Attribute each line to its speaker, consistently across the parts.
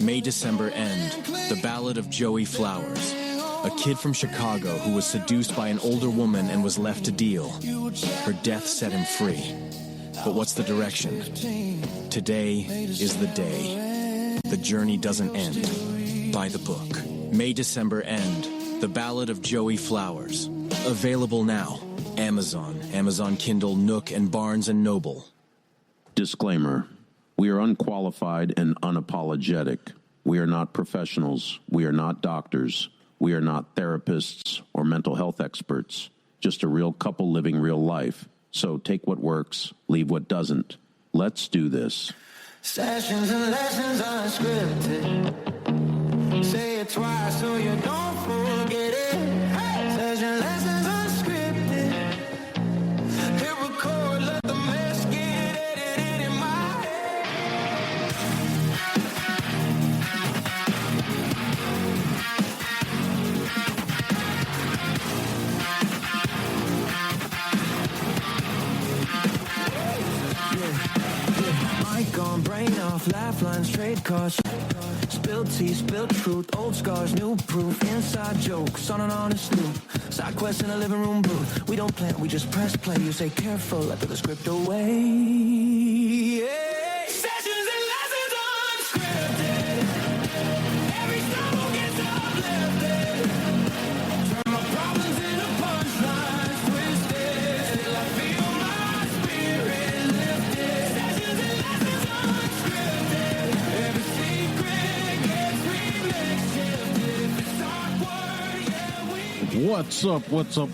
Speaker 1: May December End, the ballad of Joey Flowers. A kid from Chicago who was seduced by an older woman and was left to deal. Her death set him free. But what's the direction? Today is the day. The journey doesn't end. Buy the book. May December End, the ballad of Joey Flowers. Available now. Amazon, Amazon Kindle, Nook, and Barnes & Noble.
Speaker 2: Disclaimer. We are unqualified and unapologetic. We are not professionals. We are not doctors. We are not therapists or mental health experts. Just a real couple living real life. So take what works, leave what doesn't. Let's do this.
Speaker 3: Sessions and lessons unscripted. Say it twice so you don't forget it. Hey! Session lessons unscripted. Hit record, let the mess get edited in my head. Mic on, brain off, laugh lines, trade cards. Spilled tea, spilled truth, old scars, new proof, inside jokes, on an honest loop. Side quest in a living room booth. We don't plan, we just press play. You say careful, I throw the script away. Yeah. Sessions and lessons unscripted. Every stumble gets uplifted. Turn my problems into punchlines, twisted. Still I feel my spirit lifted. Sessions and lessons unscripted. Every secret gets remixed, shifted. If it's awkward, yeah,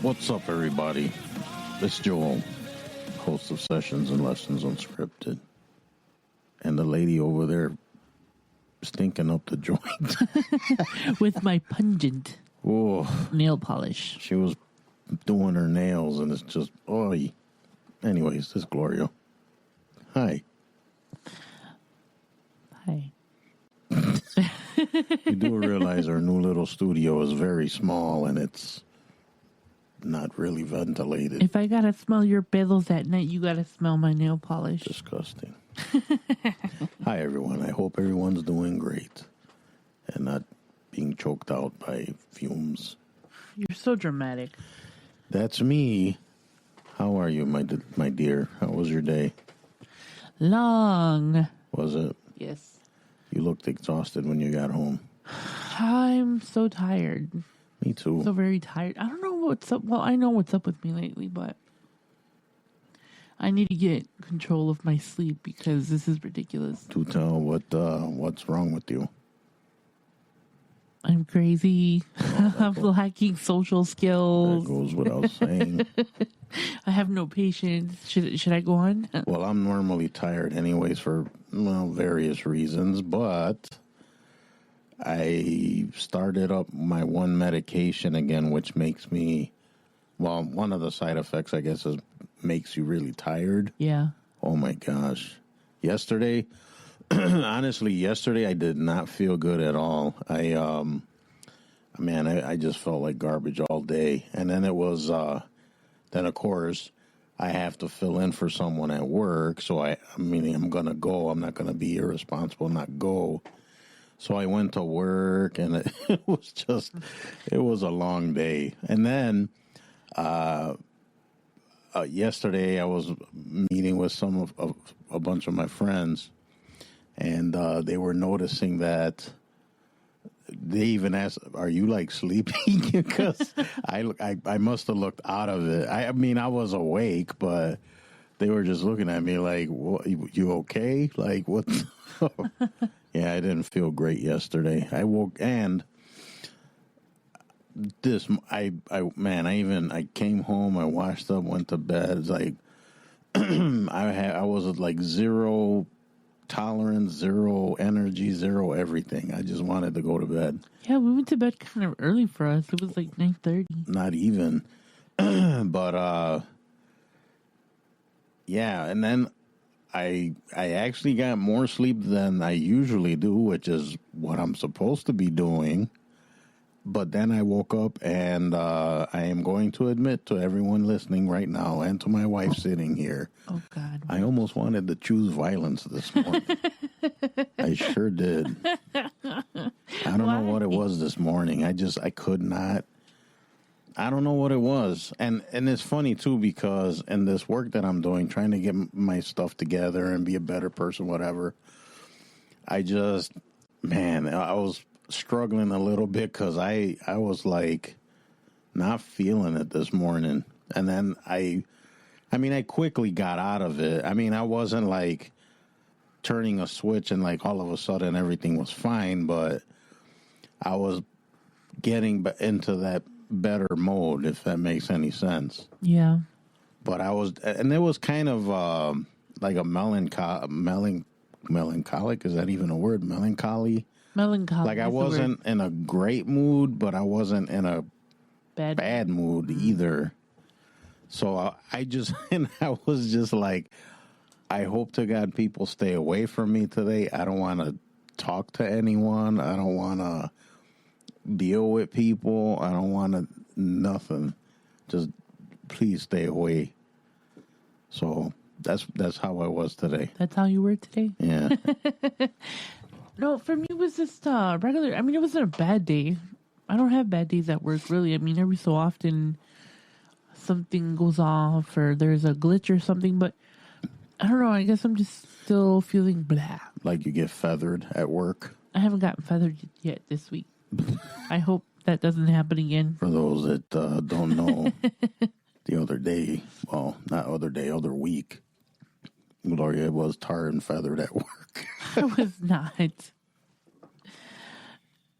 Speaker 4: What's up, everybody? It's Joel, host of Sessions and Lessons Unscripted. And the lady over there stinking up the joint.
Speaker 5: With my pungent nail polish.
Speaker 4: She was doing her nails, and it's just, oy. Anyways, this is Gloria. Hi.
Speaker 5: Hi.
Speaker 4: You do realize our new little studio is very small, and it's not really ventilated.
Speaker 5: If I gotta smell your pedos at night, you gotta smell my nail polish.
Speaker 4: Disgusting. Hi, everyone. I hope everyone's doing great and not being choked out by fumes.
Speaker 5: You're so dramatic.
Speaker 4: That's me. How are you, my dear? How was your day?
Speaker 5: Long.
Speaker 4: Was it?
Speaker 5: Yes.
Speaker 4: You looked exhausted when you got home.
Speaker 5: I'm so tired.
Speaker 4: Me too.
Speaker 5: So very tired. I don't know what's up. Well, I know what's up with me lately, but I need to get control of my sleep because this is ridiculous.
Speaker 4: To tell what's wrong with you.
Speaker 5: I'm crazy. I'm lacking social skills.
Speaker 4: That goes without saying.
Speaker 5: I have no patience. Should I go on?
Speaker 4: Well, I'm normally tired anyways for various reasons, but I started up my one medication again, which makes me, well, one of the side effects, I guess, is makes you really tired.
Speaker 5: Yeah.
Speaker 4: Oh, my gosh. Yesterday, honestly, I did not feel good at all. I just felt like garbage all day. And then it was, then of course, I have to fill in for someone at work. So I'm going to go. I'm not going to be irresponsible and not go. So I went to work, and it was a long day. And then yesterday I was meeting with a bunch of my friends, and they were noticing that they even asked, "Are you like sleeping?" Because I must have looked out of it. I was awake, but they were just looking at me like, "What? You okay? Like what?" Yeah, I didn't feel great yesterday. I woke and this. I came home. I washed up, went to bed. It's like I was at like zero tolerance, zero energy, zero everything. I just wanted to go to bed.
Speaker 5: Yeah, we went to bed kind of early for us. It was like 9:30.
Speaker 4: Not even. But yeah, and then I actually got more sleep than I usually do, which is what I'm supposed to be doing. But then I woke up, and I am going to admit to everyone listening right now and to my wife sitting here.
Speaker 5: Oh, God.
Speaker 4: I almost wanted to choose violence this morning. I sure did. I don't know what it was this morning. I could not. I don't know what it was. And it's funny, too, because in this work that I'm doing, trying to get my stuff together and be a better person, whatever, I was struggling a little bit because I was like not feeling it this morning. And then I quickly got out of it. I mean, I wasn't like turning a switch and like all of a sudden everything was fine, but I was getting into that better mode, if that makes any sense.
Speaker 5: Yeah.
Speaker 4: But and it was kind of like a melancholic. Is that even a word? Melancholy. Like I wasn't in a great mood, but I wasn't in a bad mood either. So I was just like, I hope to God people stay away from me today. I don't want to talk to anyone. I don't want to deal with people. I don't want to nothing. Just please stay away. So that's how I was today.
Speaker 5: That's how you were today?
Speaker 4: Yeah.
Speaker 5: No, for me it was just regular. I mean, it wasn't a bad day. I don't have bad days at work, really. I mean, every so often something goes off or there's a glitch or something, but I don't know. I guess I'm just still feeling blah.
Speaker 4: Like you get feathered at work?
Speaker 5: I haven't gotten feathered yet this week. I hope that doesn't happen again.
Speaker 4: For those that don't know, the other day, well, not other day, other week, Gloria was tarred and feathered at work.
Speaker 5: I was not.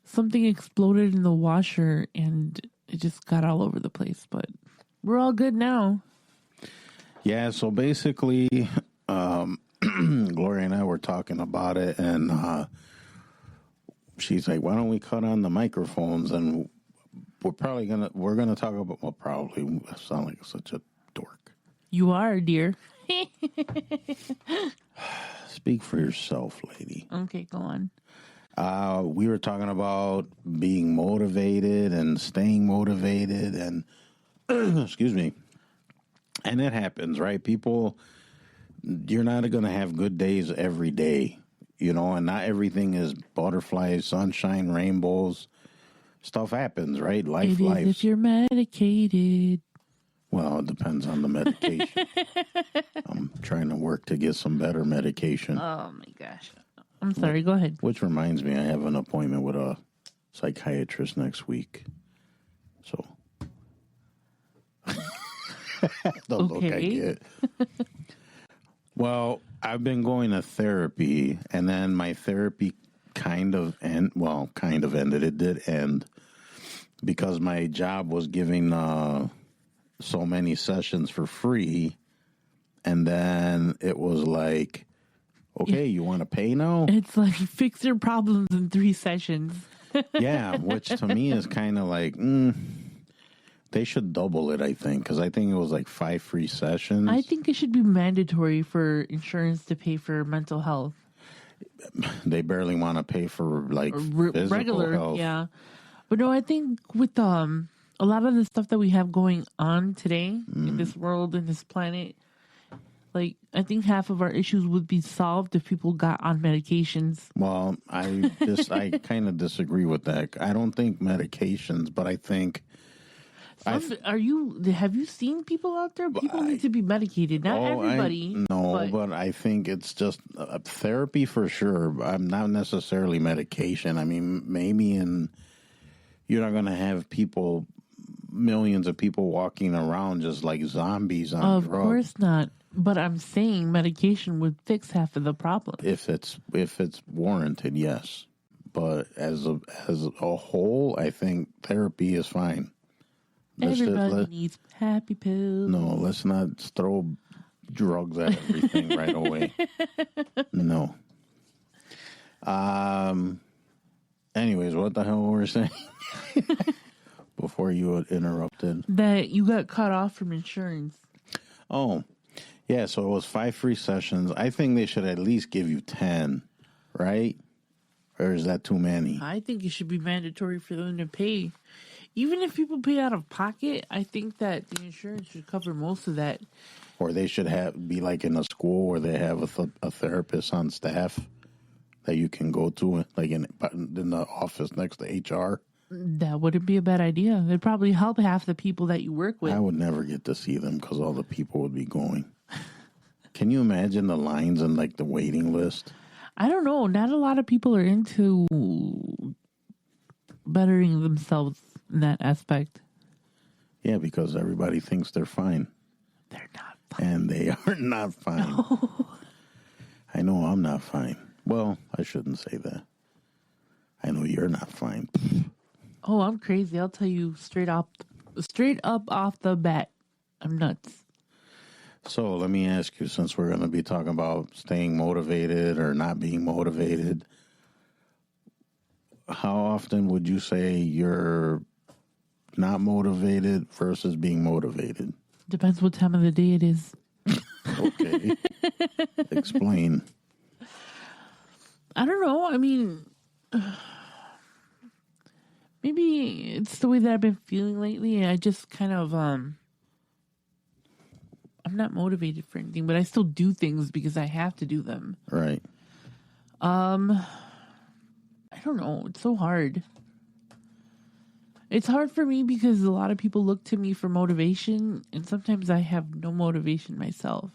Speaker 5: Something exploded in the washer and it just got all over the place, but we're all good now.
Speaker 4: Yeah, so basically, Gloria and I were talking about it, and she's like, why don't we cut on the microphones? And we're gonna talk about, well, probably, I sound like such a dork.
Speaker 5: You are, dear.
Speaker 4: Speak for yourself, lady.
Speaker 5: Okay, go on.
Speaker 4: We were talking about being motivated and staying motivated, and excuse me. And it happens, right? People, you're not going to have good days every day, you know, and not everything is butterflies, sunshine, rainbows. Stuff happens, right? Life.
Speaker 5: If you're medicated.
Speaker 4: Well, it depends on the medication. I'm trying to work to get some better medication.
Speaker 5: Oh, my gosh. I'm sorry. Go ahead.
Speaker 4: Which reminds me, I have an appointment with a psychiatrist next week. So... the look I get. Well, I've been going to therapy, and then my therapy kind of ended. It did end because my job was giving so many sessions for free, and then it was like, okay, you want to pay now?
Speaker 5: It's like fix your problems in 3 sessions.
Speaker 4: Yeah, which to me is kind of like, they should double it, I think, because I think it was like 5 free sessions.
Speaker 5: I think it should be mandatory for insurance to pay for mental health.
Speaker 4: They barely want to pay for like physical
Speaker 5: regular
Speaker 4: health.
Speaker 5: Yeah. But no, I think with a lot of the stuff that we have going on today in this world, in this planet, like I think half of our issues would be solved if people got on medications.
Speaker 4: Well, I kind of disagree with that. I don't think medications, but I think
Speaker 5: have you seen people out there? People need to be medicated. Not everybody.
Speaker 4: But I think it's just therapy for sure. I'm not necessarily medication. I mean, maybe you're not going to have millions of people walking around just like zombies on drugs.
Speaker 5: Of course not. But I'm saying medication would fix half of the problem.
Speaker 4: If it's warranted, yes. But as a whole, I think therapy is fine.
Speaker 5: Everybody needs happy pills.
Speaker 4: No, let's not throw drugs at everything right away. No. Anyways, what the hell were we saying? Before you interrupted.
Speaker 5: That you got cut off from insurance.
Speaker 4: Oh, yeah. So it was 5 free sessions. I think they should at least give you 10, right? Or is that too many?
Speaker 5: I think it should be mandatory for them to pay. Even if people pay out of pocket, I think that the insurance should cover most of that.
Speaker 4: Or they should be like in a school where they have a therapist on staff that you can go to, like in the office next to HR?
Speaker 5: That wouldn't be a bad idea. It'd probably help half the people that you work with.
Speaker 4: I would never get to see them because all the people would be going. Can you imagine the lines and like the waiting list?
Speaker 5: I don't know. Not a lot of people are into bettering themselves in that aspect.
Speaker 4: Yeah, because everybody thinks they're fine.
Speaker 5: They're not fine.
Speaker 4: And they are not fine.
Speaker 5: No.
Speaker 4: I know I'm not fine. Well, I shouldn't say that. I know you're not fine.
Speaker 5: Oh, I'm crazy. I'll tell you straight up off the bat. I'm nuts.
Speaker 4: So let me ask you, since we're going to be talking about staying motivated or not being motivated, how often would you say you're not motivated versus being motivated?
Speaker 5: Depends what time of the day it is.
Speaker 4: Okay. Explain.
Speaker 5: I don't know. I mean, maybe it's the way that I've been feeling lately. I just kind of, I'm not motivated for anything, but I still do things because I have to do them.
Speaker 4: Right.
Speaker 5: I don't know. It's so hard. It's hard for me because a lot of people look to me for motivation, and sometimes I have no motivation myself.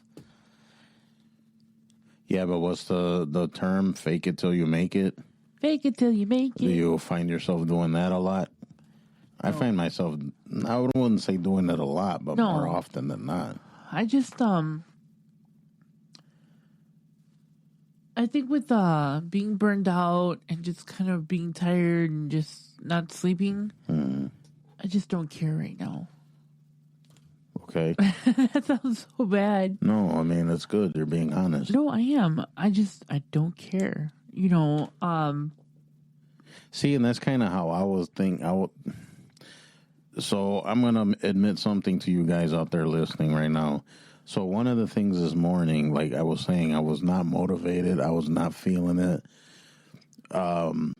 Speaker 4: Yeah, but what's the term? Fake it till you make it?
Speaker 5: Fake it till you make
Speaker 4: Do
Speaker 5: it.
Speaker 4: you find yourself doing that a lot? I find myself, I wouldn't say doing it a lot, but
Speaker 5: No.
Speaker 4: more often than not.
Speaker 5: I just, I think with being burned out and just kind of being tired and just not sleeping, I just don't care right now.
Speaker 4: Okay.
Speaker 5: That sounds so bad.
Speaker 4: No, I mean, it's good. You're being honest.
Speaker 5: No, I am. I don't care. You know,
Speaker 4: See, and that's kind of how I was thinking. So I'm going to admit something to you guys out there listening right now. So one of the things this morning, like I was saying, I was not motivated. I was not feeling it. One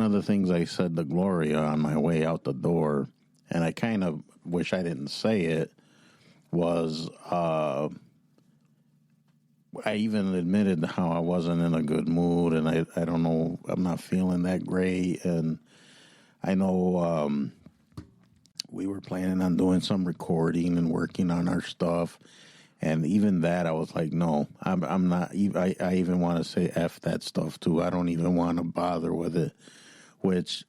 Speaker 4: of the things I said to Gloria on my way out the door, and I kind of wish I didn't say it, was I even admitted how I wasn't in a good mood, and I don't know, I'm not feeling that great, and I know we were planning on doing some recording and working on our stuff, and even that I was like, no, I'm not. I even want to say F that stuff too. I don't even want to bother with it, which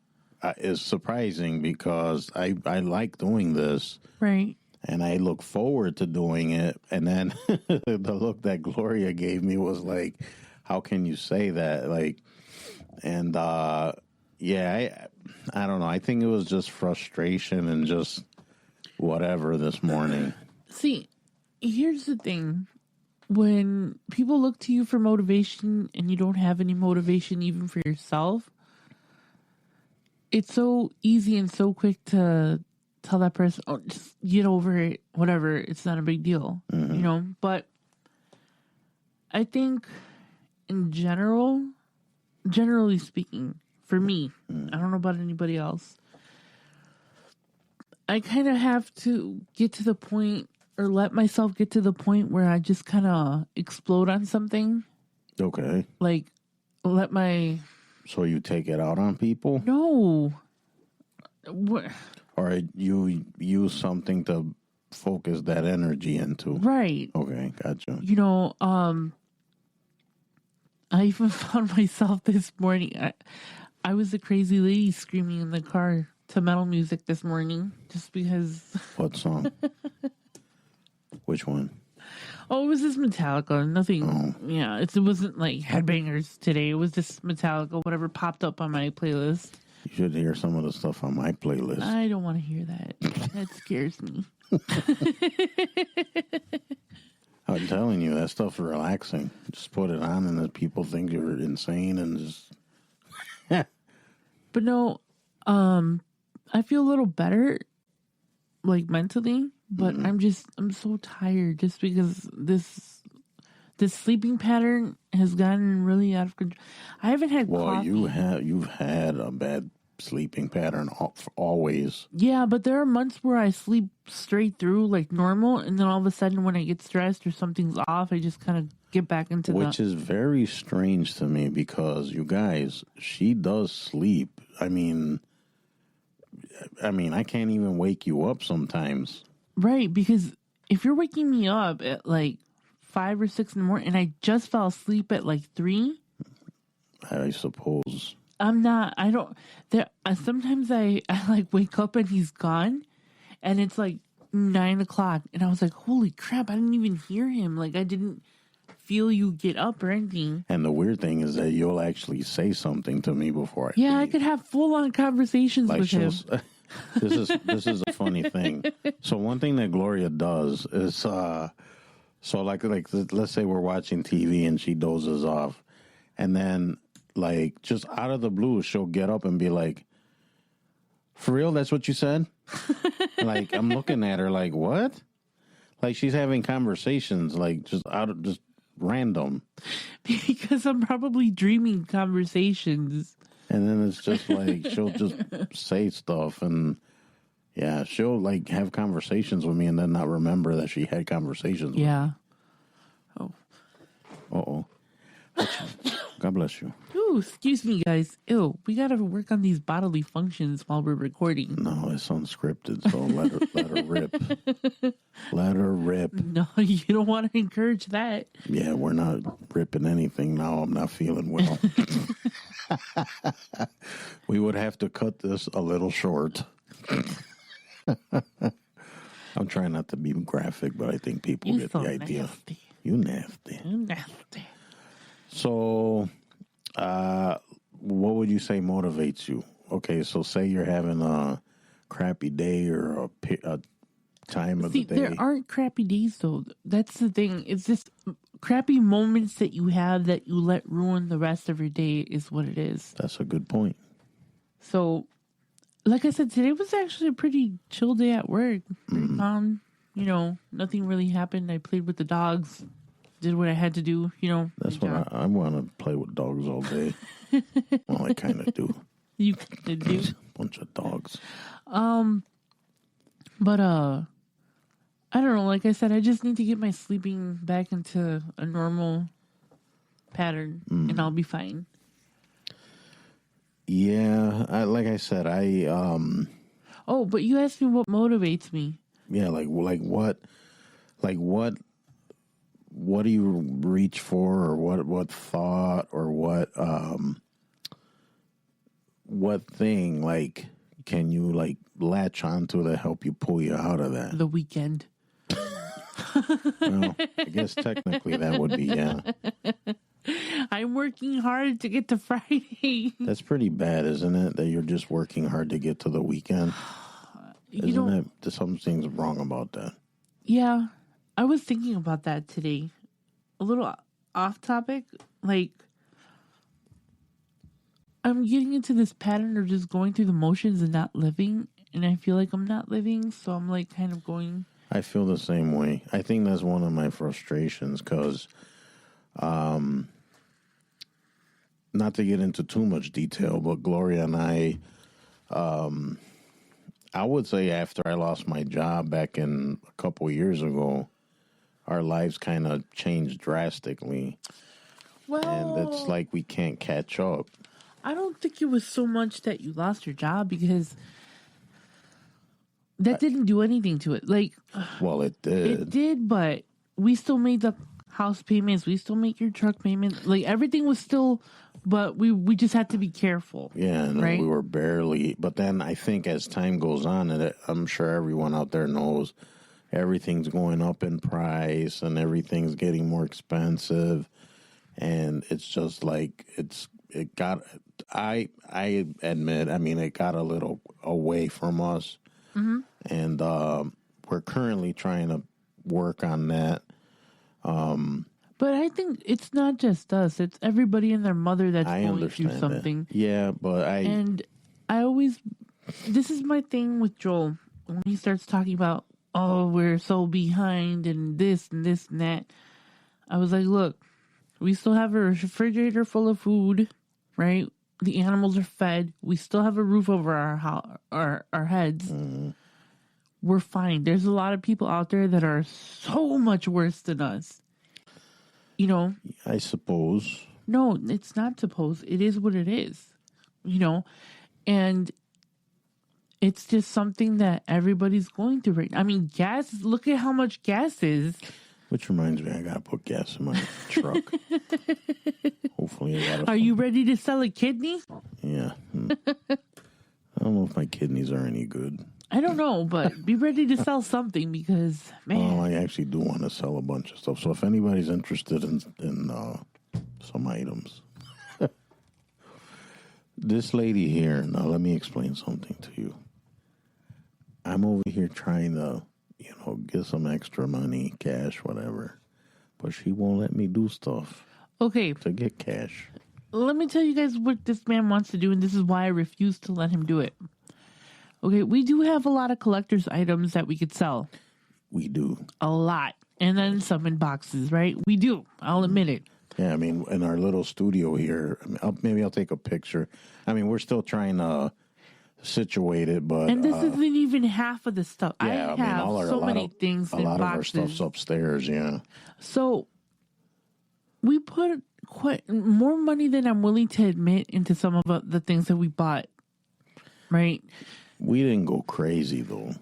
Speaker 4: is surprising because I like doing this,
Speaker 5: right.
Speaker 4: and I look forward to doing it. And then the look that Gloria gave me was like, how can you say that? Like, and yeah, I don't know. I think it was just frustration and just whatever this morning.
Speaker 5: See, here's the thing. When people look to you for motivation and you don't have any motivation even for yourself, it's so easy and so quick to tell that person, oh, just get over it, whatever, it's not a big deal, you know? But I think in generally speaking, for me, I don't know about anybody else, I kind of have to get to the point or let myself get to the point where I just kind of explode on something.
Speaker 4: Okay.
Speaker 5: Like, let my...
Speaker 4: So you take it out on people?
Speaker 5: No. What?
Speaker 4: Or you use something to focus that energy into?
Speaker 5: Right.
Speaker 4: Okay, gotcha.
Speaker 5: You know, I even found myself this morning. I was a crazy lady screaming in the car to metal music this morning just because...
Speaker 4: What song? Which one?
Speaker 5: Oh, it was just Metallica. Nothing.
Speaker 4: Oh.
Speaker 5: Yeah, it wasn't like headbangers today. It was just Metallica, whatever popped up on my playlist.
Speaker 4: You should hear some of the stuff on my playlist.
Speaker 5: I don't want to hear that. That scares me.
Speaker 4: I'm telling you, that stuff's relaxing. Just put it on and then people think you're insane and just...
Speaker 5: But no, I feel a little better, like mentally, but I'm so tired just because this sleeping pattern has gotten really out of control. I haven't had coffee.
Speaker 4: Well, you've had a bad sleeping pattern always.
Speaker 5: Yeah, but there are months where I sleep straight through like normal, and then all of a sudden when I get stressed or something's off, I just kind of get back into
Speaker 4: Which is very strange to me because, you guys, she does sleep. I mean, I can't even wake you up sometimes.
Speaker 5: Right, because if you're waking me up at like 5 or 6 in the morning and I just fell asleep at like 3,
Speaker 4: I suppose.
Speaker 5: Sometimes I like wake up and he's gone and it's like 9 o'clock and I was like, holy crap, I didn't even hear him. Like I didn't feel you get up or anything.
Speaker 4: And the weird thing is that you'll actually say something to me before I
Speaker 5: Yeah,
Speaker 4: leave.
Speaker 5: I could have full on conversations
Speaker 4: Like
Speaker 5: with him.
Speaker 4: this is a funny thing. So one thing that Gloria does is so like let's say we're watching TV and she dozes off, and then like just out of the blue she'll get up and be like, "For real? That's what you said?" Like I'm looking at her like, "What?" Like she's having conversations like just random.
Speaker 5: Because I'm probably dreaming conversations.
Speaker 4: And then it's just like she'll just say stuff, and yeah, she'll like have conversations with me and then not remember that she had conversations.
Speaker 5: Yeah.
Speaker 4: Uh-oh. God bless you.
Speaker 5: Ooh, excuse me, guys. Ew, we gotta work on these bodily functions while we're recording.
Speaker 4: No, it's unscripted, so let her rip. Let her rip.
Speaker 5: No, you don't want to encourage that.
Speaker 4: Yeah, we're not ripping anything now. I'm not feeling well. We would have to cut this a little short. I'm trying not to be graphic, but I think people get the idea.
Speaker 5: Nasty.
Speaker 4: You nasty.
Speaker 5: You nasty.
Speaker 4: So, what would you say motivates you? Okay, so say you're having a crappy day or a time of the day.
Speaker 5: There aren't crappy days, though. That's the thing. It's just crappy moments that you have that you let ruin the rest of your day is what it is.
Speaker 4: That's a good point.
Speaker 5: So, like I said, today was actually a pretty chill day at work. Pretty calm. You know, nothing really happened. I played with the dogs, did what I had to do. You know,
Speaker 4: That's what I want to play with dogs all day. Well, I kind of do.
Speaker 5: You kind of do.
Speaker 4: Bunch of dogs.
Speaker 5: But I don't know. Like I said, I just need to get my sleeping back into a normal pattern, and I'll be fine.
Speaker 4: Yeah, like I said,
Speaker 5: Oh, but you asked me what motivates me.
Speaker 4: yeah, like what do you reach for, or what thought, or what thing like can you like latch onto to help you pull you out of that?
Speaker 5: The weekend.
Speaker 4: Well, I guess technically that would be, yeah.
Speaker 5: I'm working hard to get to Friday.
Speaker 4: That's pretty bad, isn't it? That you're just working hard to get to the weekend. Isn't that something's wrong about that?
Speaker 5: Yeah, I was thinking about that today. A little off topic. Like, I'm getting into this pattern of just going through the motions and not living. And I feel like I'm not living. So I'm like kind of going.
Speaker 4: I feel the same way. I think that's one of my frustrations because, not to get into too much detail, but Gloria and I would say after I lost my job back in a couple years ago, our lives kind of changed drastically.
Speaker 5: Well,
Speaker 4: And it's like we can't catch up.
Speaker 5: I don't think it was so much that you lost your job because that didn't do anything to it. Like,
Speaker 4: Well, it did.
Speaker 5: it did, but we still made the house payments. We still make your truck payment. Like, everything was still, but we just had to be careful.
Speaker 4: Yeah, and
Speaker 5: right?
Speaker 4: we were barely. But then I think as time goes on, and I'm sure everyone out there knows, everything's going up in price and everything's getting more expensive. And it's just like I admit, I mean, it got a little away from us. Mm-hmm. And we're currently trying to work on that.
Speaker 5: But I think it's not just us. It's everybody and their mother that's
Speaker 4: I
Speaker 5: going
Speaker 4: understand
Speaker 5: through something.
Speaker 4: that. Yeah, but
Speaker 5: And I always, this is my thing with Joel. When he starts talking about, oh, we're so behind and this and this and that. I was like, look, we still have a refrigerator full of food, right? The animals are fed. We still have a roof over our heads. We're fine. There's a lot of people out there that are so much worse than us. You know?
Speaker 4: I suppose.
Speaker 5: No, it's not supposed. It is what it is. You know? And it's just something that everybody's going through right now. I mean, gas, look at how much gas is.
Speaker 4: Which reminds me, I got to put gas in my truck. Hopefully I got
Speaker 5: Are you ready to sell a kidney?
Speaker 4: Yeah. I don't know if my kidneys are any good.
Speaker 5: I don't know, but be ready to sell something because, man.
Speaker 4: I actually do want to sell a bunch of stuff. So if anybody's interested in some items. This lady here, now let me explain something to you. I'm over here trying to, get some extra money, cash, whatever. But she won't let me do stuff
Speaker 5: Okay,
Speaker 4: to get cash.
Speaker 5: let me tell you guys what this man wants to do, and this is why I refuse to let him do it. Okay, we do have a lot of collector's items that we could sell.
Speaker 4: We do.
Speaker 5: A lot. And then some in boxes, right? We do. I'll admit it.
Speaker 4: Yeah, I mean, in our little studio here, maybe I'll take a picture. I mean, we're still trying to situate it, but...
Speaker 5: And this isn't even half of the stuff.
Speaker 4: yeah,
Speaker 5: I have so many things in
Speaker 4: boxes. A lot of our
Speaker 5: boxes.
Speaker 4: stuff's upstairs, yeah.
Speaker 5: So we put quite more money than I'm willing to admit into some of the things that we bought, right?
Speaker 4: We didn't go crazy, though.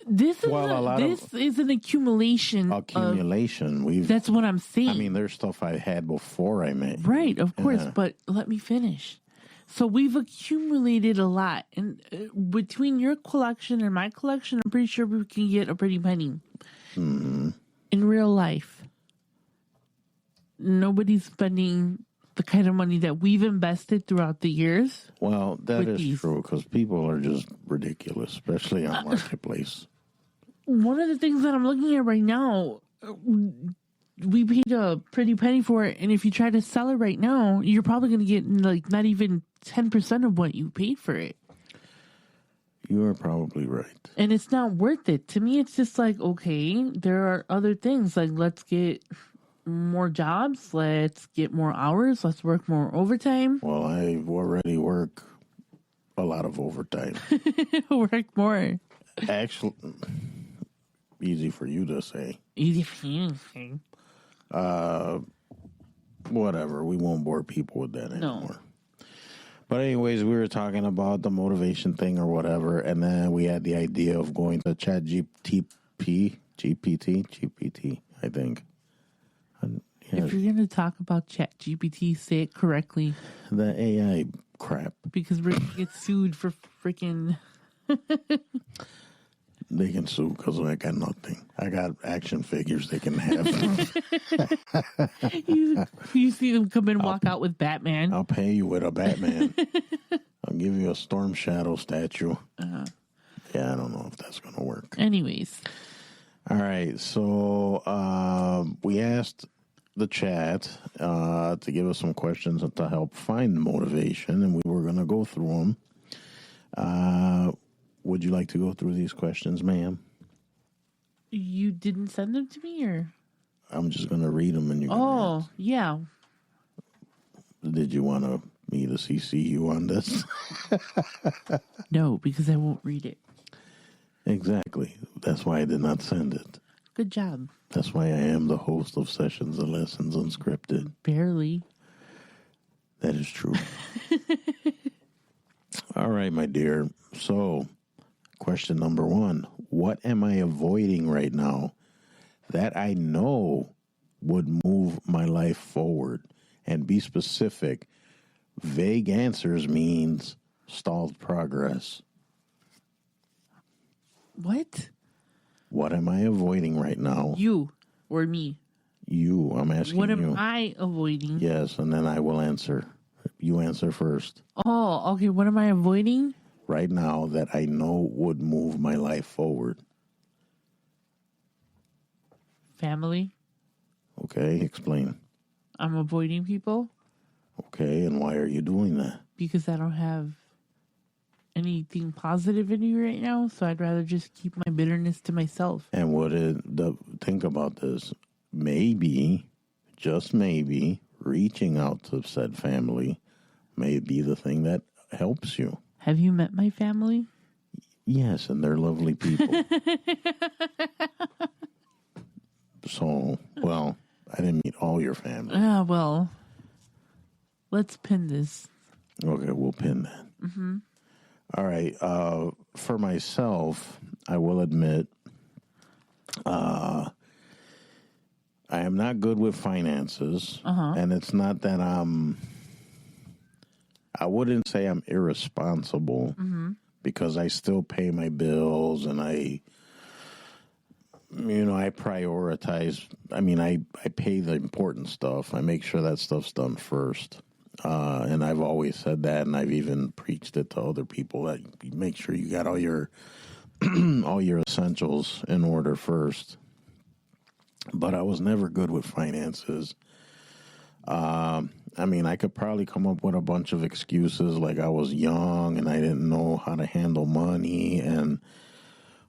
Speaker 5: This is an accumulation.
Speaker 4: Accumulation.
Speaker 5: That's what I'm saying.
Speaker 4: I mean, there's stuff I had before I met you.
Speaker 5: Right, of course,
Speaker 4: Yeah.
Speaker 5: but let me finish. So we've accumulated a lot, and between your collection and my collection, I'm pretty sure we can get a pretty penny.
Speaker 4: Mm-hmm.
Speaker 5: In real life, nobody's spending the kind of money that we've invested throughout the years.
Speaker 4: Well, that is
Speaker 5: these.
Speaker 4: true, because people are just ridiculous, especially on Marketplace.
Speaker 5: One of the things that I'm looking at right now, we paid a pretty penny for it, and if you try to sell it right now, you're probably going to get like not even 10% of what you paid for it.
Speaker 4: You are probably right.
Speaker 5: And it's not worth it. To me, it's just like, okay, there are other things. Like, let's get more jobs. Let's get more hours. Let's work more overtime.
Speaker 4: Well, I already work a lot of overtime.
Speaker 5: Work more.
Speaker 4: Actually, easy for you to say.
Speaker 5: Easy for you.
Speaker 4: Whatever. We won't bore people with that
Speaker 5: No.
Speaker 4: anymore. But anyways, we were talking about the motivation thing or whatever, and then we had the idea of going to GPT, I think.
Speaker 5: If you're going to talk about Chat GPT, say it correctly.
Speaker 4: The AI crap.
Speaker 5: Because we're going to get sued for freaking...
Speaker 4: They can sue because I got nothing. I got action figures they can have.
Speaker 5: you see them come and walk out with Batman.
Speaker 4: I'll pay you with a Batman. I'll give you a Storm Shadow statue. Yeah, I don't know if that's going to work.
Speaker 5: Anyways.
Speaker 4: All right, so we asked the chat to give us some questions to help find motivation, and we were going to go through them. Would you like to go through these questions, ma'am?
Speaker 5: You didn't send them to me, or?
Speaker 4: I'm just going to read them, and you're going to
Speaker 5: Oh, yeah.
Speaker 4: Did you want me to CC you on this?
Speaker 5: No, because I won't read it.
Speaker 4: Exactly. That's why I did not send it.
Speaker 5: Good job.
Speaker 4: That's why I am the host of Sessions and Lessons Unscripted.
Speaker 5: Barely.
Speaker 4: That is true. All right, my dear. So, question number 1. What am I avoiding right now that I know would move my life forward? And be specific. Vague answers means stalled progress.
Speaker 5: What?
Speaker 4: What am I avoiding right now?
Speaker 5: You or me?
Speaker 4: You. I'm asking you.
Speaker 5: What am I avoiding?
Speaker 4: Yes, and then I will answer. You answer first.
Speaker 5: Oh, okay. What am I avoiding?
Speaker 4: Right now that I know would move my life forward.
Speaker 5: Family.
Speaker 4: Okay, explain.
Speaker 5: I'm avoiding people
Speaker 4: Okay, and why are you doing that?
Speaker 5: because I don't have anything positive in me right now. So I'd rather just keep my bitterness to myself.
Speaker 4: And think about this. Maybe, just maybe, reaching out to said family may be the thing that helps you.
Speaker 5: Have you met my family?
Speaker 4: Yes, and they're lovely people. So, well, I didn't meet all your family.
Speaker 5: Well, let's pin this.
Speaker 4: Okay, we'll pin that. Mm-hmm. All right. For myself, I will admit, I am not good with finances, and it's not that I wouldn't say I'm irresponsible, because I still pay my bills and I prioritize. I mean, I pay the important stuff. I make sure that stuff's done first. And I've always said that, and I've even preached it to other people, that you make sure you got all your all your essentials in order first. But I was never good with finances. I mean, I could probably come up with a bunch of excuses, like I was young and I didn't know how to handle money. And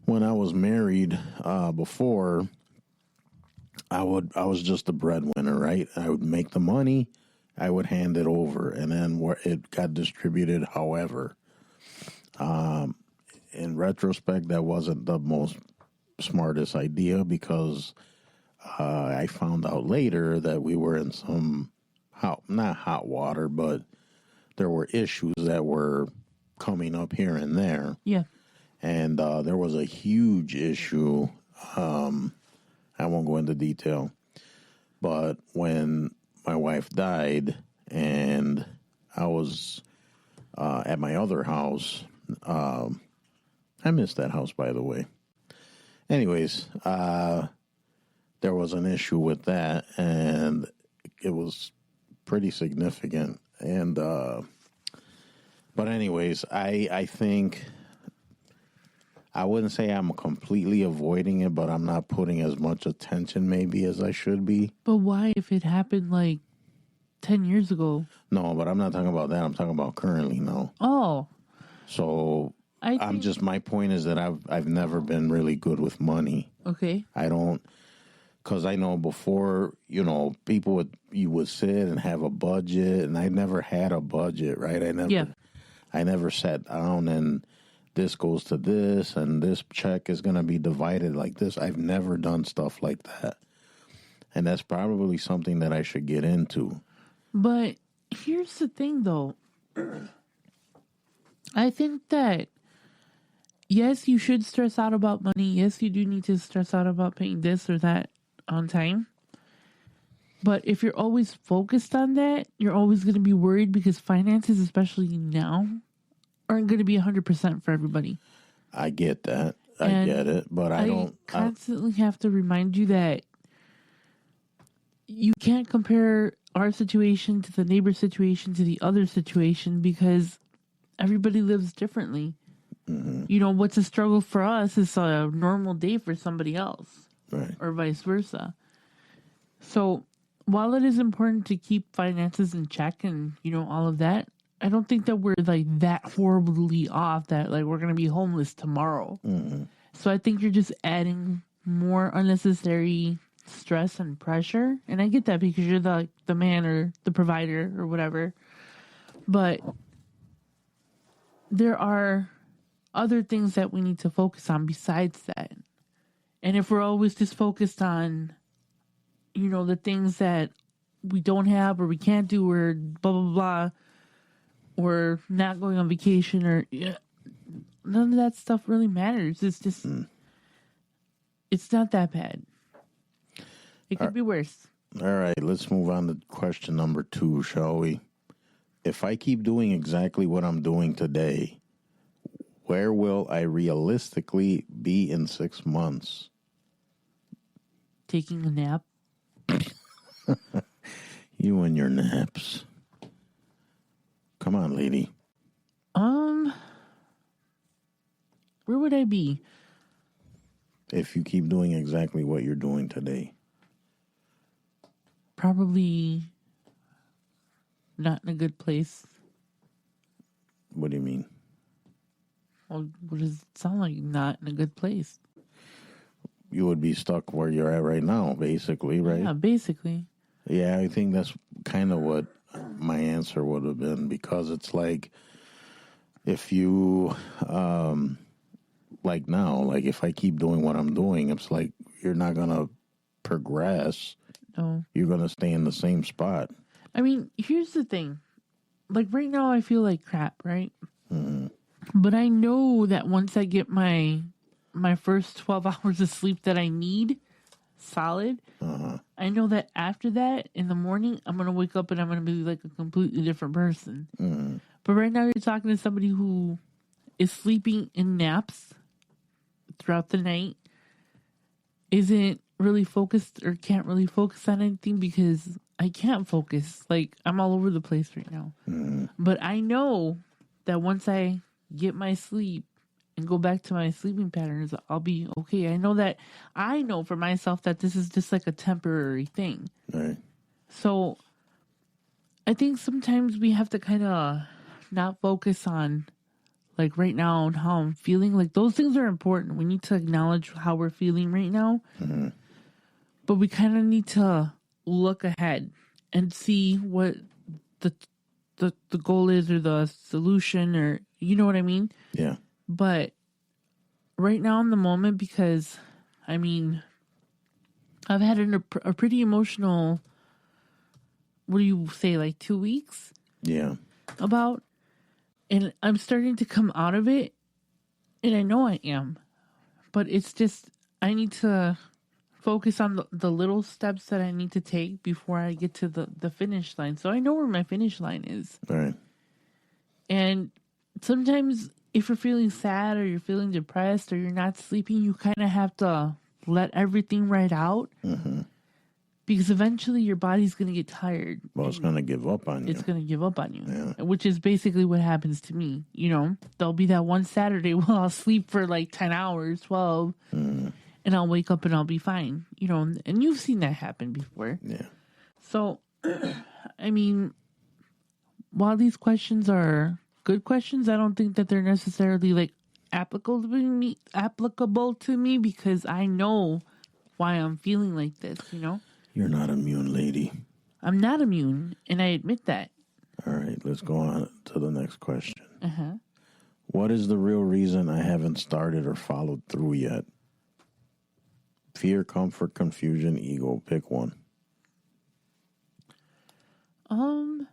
Speaker 4: when I was married before, I was just a breadwinner, right? I would make the money, I would hand it over, and then it got distributed however. In retrospect, that wasn't the most smartest idea, because I found out later that we were in some not hot water, but there were issues that were coming up here and there.
Speaker 5: Yeah.
Speaker 4: And there was a huge issue. I won't go into detail, but when my wife died and I was at my other house, I missed that house, by the way. Anyways, there was an issue with that, and it was pretty significant. And but anyways, I think I wouldn't say I'm completely avoiding it, but I'm not putting as much attention maybe as I should be.
Speaker 5: But why, if it happened like 10 years ago?
Speaker 4: No, but I'm not talking about that. I'm talking about currently now.
Speaker 5: Oh.
Speaker 4: So my point is that I've never been really good with money.
Speaker 5: Okay.
Speaker 4: I don't, because I know before, people you would sit and have a budget, and I never had a budget, right? I never sat down and this goes to this and this check is going to be divided like this. I've never done stuff like that. And that's probably something that I should get into.
Speaker 5: But here's the thing, though. I think that, yes, you should stress out about money. Yes, you do need to stress out about paying this or that on time. But if you're always focused on that, you're always going to be worried, because finances, especially now, aren't going to be 100% for everybody.
Speaker 4: I get that. I get it. But I
Speaker 5: constantly have to remind you that you can't compare our situation to the neighbor's situation to the other situation, because everybody lives differently. Mm-hmm. What's a struggle for us is a normal day for somebody else.
Speaker 4: Right.
Speaker 5: Or vice versa. So while it is important to keep finances in check and, all of that, I don't think that we're like that horribly off that like we're going to be homeless tomorrow. Mm-hmm. So I think you're just adding more unnecessary stress and pressure. And I get that, because you're the man or the provider or whatever. But there are other things that we need to focus on besides that. And if we're always just focused on, the things that we don't have or we can't do or blah, blah, blah, or not going on vacation or none of that stuff really matters. It's just, it's not that bad. It could be worse.
Speaker 4: All right, let's move on to question number 2, shall we? If I keep doing exactly what I'm doing today, where will I realistically be in 6 months?
Speaker 5: Taking a nap.
Speaker 4: You and your naps. Come on, lady.
Speaker 5: Where would I be?
Speaker 4: If you keep doing exactly what you're doing today.
Speaker 5: Probably not in a good place.
Speaker 4: What do you mean?
Speaker 5: Well, what does it sound like? Not in a good place.
Speaker 4: You would be stuck where you're at right now, basically, right?
Speaker 5: Yeah, basically.
Speaker 4: Yeah, I think that's kind of what my answer would have been, because it's like, if you, like now, like if I keep doing what I'm doing, it's like you're not going to progress.
Speaker 5: No.
Speaker 4: You're going to stay in the same spot.
Speaker 5: I mean, here's the thing. Like right now, I feel like crap, right? But I know that once I get my first 12 hours of sleep that I need, solid, I know that after that, in the morning, I'm going to wake up and I'm going to be like a completely different person. But right now, you're talking to somebody who is sleeping in naps throughout the night, isn't really focused or can't really focus on anything because I can't focus. Like, I'm all over the place right now. But I know that once I get my sleep and go back to my sleeping patterns, I'll be okay. I know for myself that this is just like a temporary thing.
Speaker 4: Right.
Speaker 5: So I think sometimes we have to kind of not focus on like right now and how I'm feeling. Like those things are important. We need to acknowledge how we're feeling right now. But we kind of need to look ahead and see what the goal is, or the solution, or you know what I mean?
Speaker 4: Yeah.
Speaker 5: But right now in the moment, because I mean, I've had a pretty emotional, what do you say, like 2 weeks
Speaker 4: Yeah.
Speaker 5: about, and I'm starting to come out of it, and I know I am, but it's just, I need to focus on the little steps that I need to take before I get to the finish line. So I know where my finish line is.
Speaker 4: Right.
Speaker 5: And sometimes if you're feeling sad or you're feeling depressed or you're not sleeping, you kind of have to let everything right out. Because eventually your body's going to get tired.
Speaker 4: Well, it's going to give up on you.
Speaker 5: It's going to give up on you.
Speaker 4: Yeah.
Speaker 5: Which is basically what happens to me. You know, there'll be that one Saturday where I'll sleep for like 10 hours, 12. And I'll wake up and I'll be fine. You know, and you've seen that happen before.
Speaker 4: Yeah.
Speaker 5: So, I mean, while these questions are good questions, I don't think that they're necessarily like applicable to me because I know why I'm feeling like this, you know?
Speaker 4: You're not immune, lady.
Speaker 5: I'm not immune, and I admit that.
Speaker 4: All right, let's go on to the next question.
Speaker 5: Uh-huh.
Speaker 4: What is the real reason I haven't started or followed through yet? Fear, comfort, confusion, ego. Pick one.
Speaker 5: I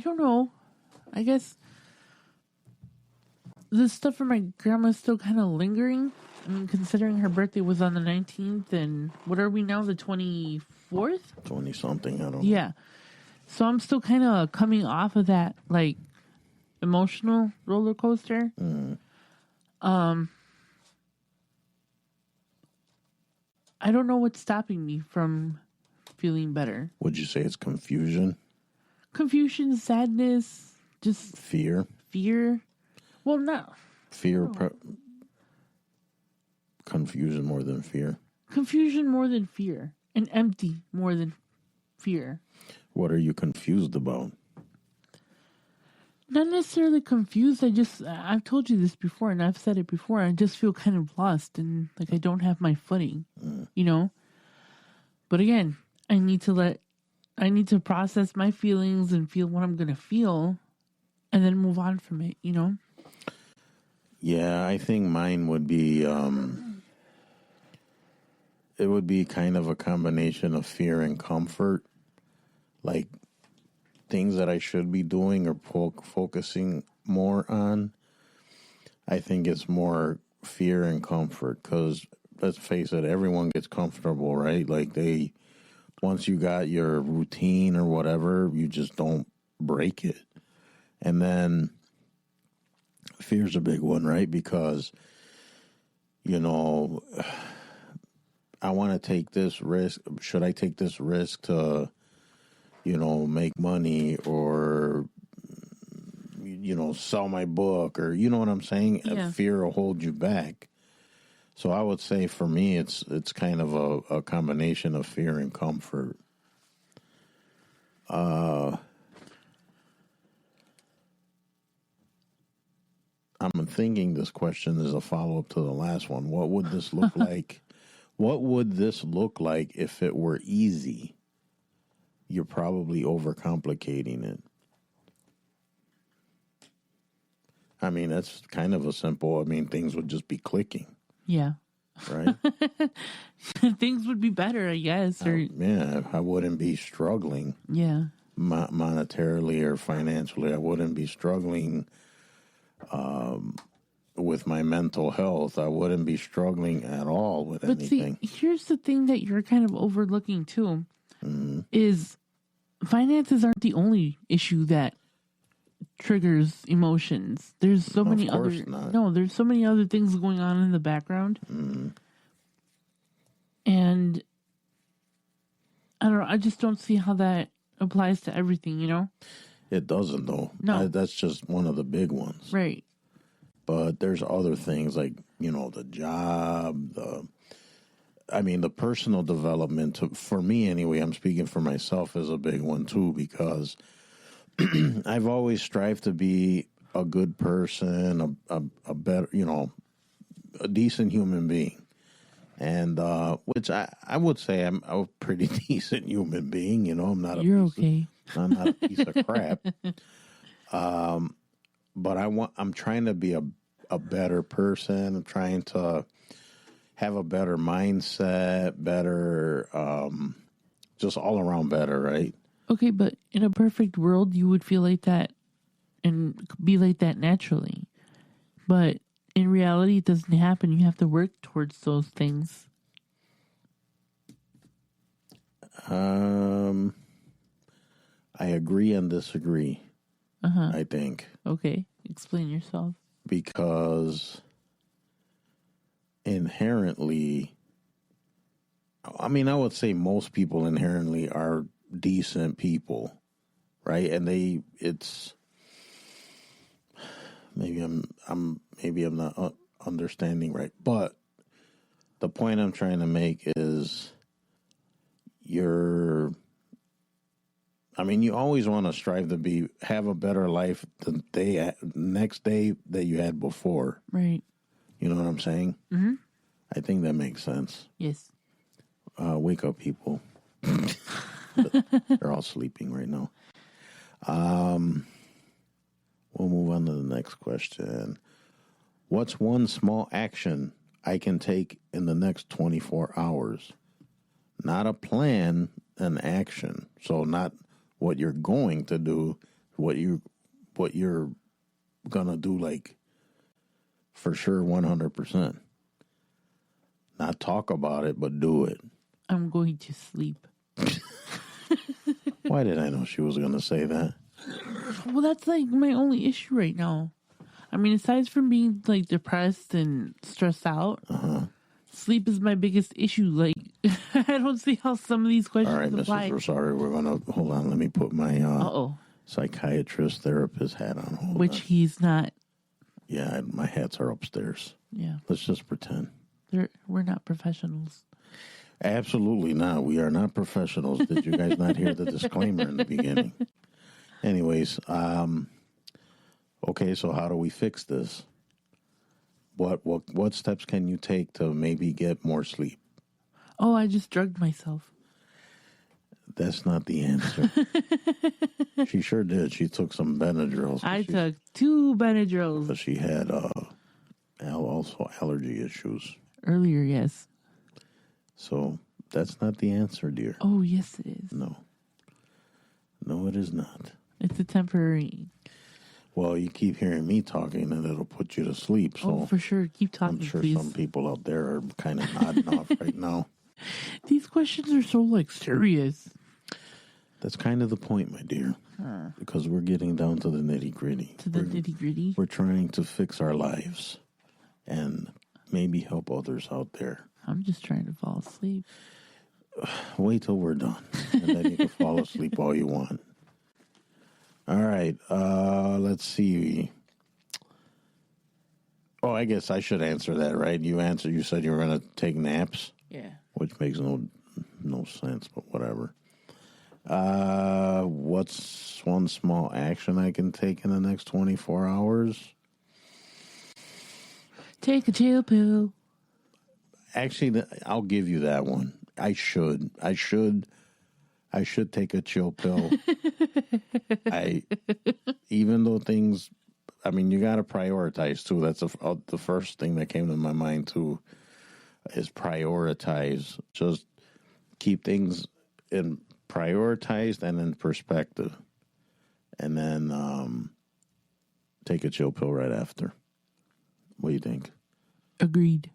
Speaker 5: don't know. I guess the stuff from my grandma's still kind of lingering. I mean, considering her birthday was on the 19th, and what are we now, the 24th?
Speaker 4: 20-something, I don't know.
Speaker 5: Yeah. So I'm still kind of coming off of that, like, emotional roller coaster. I don't know what's stopping me from feeling better.
Speaker 4: Would you say it's confusion?
Speaker 5: Confusion, sadness, just
Speaker 4: Fear?
Speaker 5: fear. Well, not
Speaker 4: Fear, confusion more than fear.
Speaker 5: confusion more than fear, and empty more than fear.
Speaker 4: What are you confused about?
Speaker 5: Not necessarily confused. I've told you this before, and I've said it before. I just feel kind of lost, and like I don't have my footing, you know? But again, I need to process my feelings and feel what I'm going to feel, and then move on from it, you know?
Speaker 4: Yeah, I think mine would be, it would be kind of a combination of fear and comfort. Like things that I should be doing or focusing more on. I think it's more fear and comfort because let's face it, everyone gets comfortable, right? Like once you got your routine or whatever, you just don't break it. And then fear's a big one, right? Because, you know, I want to take this risk. Should I take this risk to, you know, make money or, you know, sell my book or, you know what I'm saying?
Speaker 5: Yeah.
Speaker 4: Fear will hold you back. So I would say for me, it's kind of a combination of fear and comfort. I'm thinking this question is a follow-up to the last one. What would this look like? What would this look like if it were easy? You're probably overcomplicating it. I mean, that's kind of a simple, I mean, things would just be clicking,
Speaker 5: Yeah.
Speaker 4: right?
Speaker 5: Things would be better, I guess. Or
Speaker 4: Yeah, I wouldn't be struggling
Speaker 5: yeah.
Speaker 4: monetarily or financially. I wouldn't be struggling with my mental health. I wouldn't be struggling at all with
Speaker 5: But
Speaker 4: anything.
Speaker 5: see, here's the thing that you're kind of overlooking too, is finances aren't the only issue that triggers emotions. There's so many other there's so many other things going on in the background. And I don't know, I just don't see how that applies to everything, you know?
Speaker 4: It doesn't, though.
Speaker 5: No.
Speaker 4: That's just one of the big ones.
Speaker 5: Right.
Speaker 4: But there's other things like, the job, the personal development. For me, anyway, I'm speaking for myself, is a big one, too, because I've always strived to be a good person, a better, a decent human being. And which I would say I'm a pretty decent human being. I'm not
Speaker 5: You're okay.
Speaker 4: I'm not a piece of crap. But I'm trying to be a better person. I'm trying to have a better mindset, better, just all around better, right?
Speaker 5: Okay, but in a perfect world, you would feel like that and be like that naturally. But in reality, it doesn't happen. You have to work towards those things.
Speaker 4: I agree and disagree, I think.
Speaker 5: Okay, explain yourself.
Speaker 4: Because inherently, I would say most people inherently are decent people, right? And it's maybe I'm not understanding right, but the point I'm trying to make is you always want to strive to have a better life the next day that you had before.
Speaker 5: Right.
Speaker 4: You know what I'm saying? Mm-hmm. I think that makes sense.
Speaker 5: Yes.
Speaker 4: Wake up, people. They're all sleeping right now. We'll move on to the next question. What's one small action I can take in the next 24 hours? Not a plan, an action. So not what you're going to do, what you're gonna do, like for sure, 100%. Not talk about it, but do it.
Speaker 5: I'm going to sleep.
Speaker 4: Why did I know she was gonna say that?
Speaker 5: Well, that's like my only issue right now. Aside from being like depressed and stressed out, sleep is my biggest issue. Like, I don't see how some of these questions
Speaker 4: All right,
Speaker 5: apply.
Speaker 4: Mrs. Rosario, we're gonna hold on. Let me put my psychiatrist therapist hat on.
Speaker 5: Which he's not.
Speaker 4: Yeah, my hats are upstairs.
Speaker 5: Yeah,
Speaker 4: Let's just pretend.
Speaker 5: we're not professionals.
Speaker 4: Absolutely not. We are not professionals. Did you guys not hear the disclaimer in the beginning? Anyways, okay, so how do we fix this? What steps can you take to maybe get more sleep?
Speaker 5: Oh, I just drugged myself.
Speaker 4: That's not the answer. She sure did. She took some Benadryl.
Speaker 5: I took 2 Benadryls.
Speaker 4: But she had also allergy issues.
Speaker 5: Earlier, yes.
Speaker 4: So that's not the answer, dear.
Speaker 5: Oh, yes, it is.
Speaker 4: No, it is not.
Speaker 5: It's a temporary.
Speaker 4: Well, you keep hearing me talking, and it'll put you to sleep. So
Speaker 5: Oh, for sure. Keep talking,
Speaker 4: I'm sure
Speaker 5: please.
Speaker 4: some people out there are kind of nodding off right now.
Speaker 5: These questions are so, serious.
Speaker 4: That's kind of the point, my dear. Because we're getting down to the nitty-gritty.
Speaker 5: To the nitty-gritty?
Speaker 4: We're trying to fix our lives and maybe help others out there.
Speaker 5: I'm just trying to fall asleep.
Speaker 4: Wait till we're done, and then you can fall asleep all you want. All right, let's see. Oh, I guess I should answer that, right? You said you were going to take naps?
Speaker 5: Yeah.
Speaker 4: Which makes no sense, but whatever. What's one small action I can take in the next 24 hours?
Speaker 5: Take a chill pill.
Speaker 4: Actually, I'll give you that one. I should take a chill pill. Even though things, I mean, you got to prioritize too. That's the first thing that came to my mind too, is prioritize. Just keep things in prioritized and in perspective, and then take a chill pill right after. What do you think?
Speaker 5: Agreed.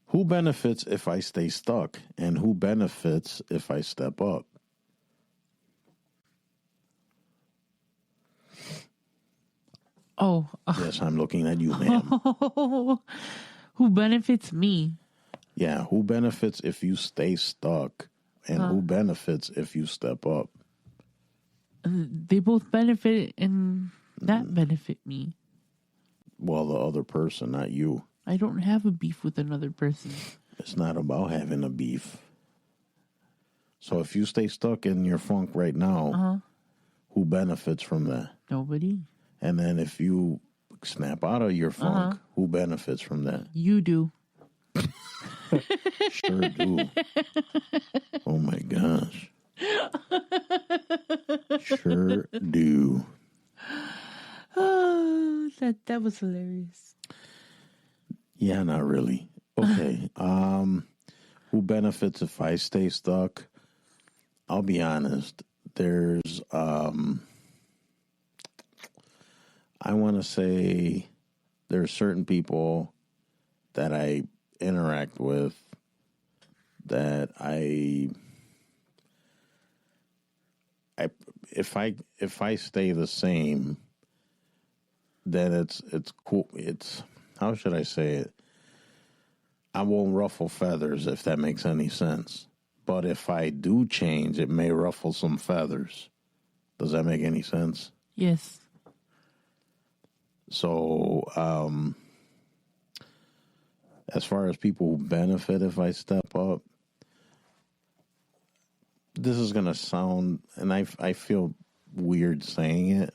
Speaker 4: Who benefits if I stay stuck, and who benefits if I step up?
Speaker 5: Oh.
Speaker 4: Yes, I'm looking at you, ma'am.
Speaker 5: Who benefits me?
Speaker 4: Yeah, who benefits if you stay stuck, and who benefits if you step up?
Speaker 5: They both benefit and not benefit me.
Speaker 4: Well, the other person, not you.
Speaker 5: I don't have a beef with another person.
Speaker 4: It's not about having a beef. So if you stay stuck in your funk right now, who benefits from that?
Speaker 5: Nobody.
Speaker 4: And then if you snap out of your funk, who benefits from that?
Speaker 5: You do.
Speaker 4: Sure do. Oh my gosh. Sure do.
Speaker 5: Oh, that was hilarious.
Speaker 4: Yeah, not really. Okay. Who benefits if I stay stuck? I'll be honest. There's I want to say there are certain people that I interact with that if I stay the same, then it's cool. It's, how should I say it? I won't ruffle feathers, if that makes any sense. But if I do change, it may ruffle some feathers. Does that make any sense?
Speaker 5: Yes.
Speaker 4: So, as far as people who benefit if I step up, this is going to sound, and I feel weird saying it.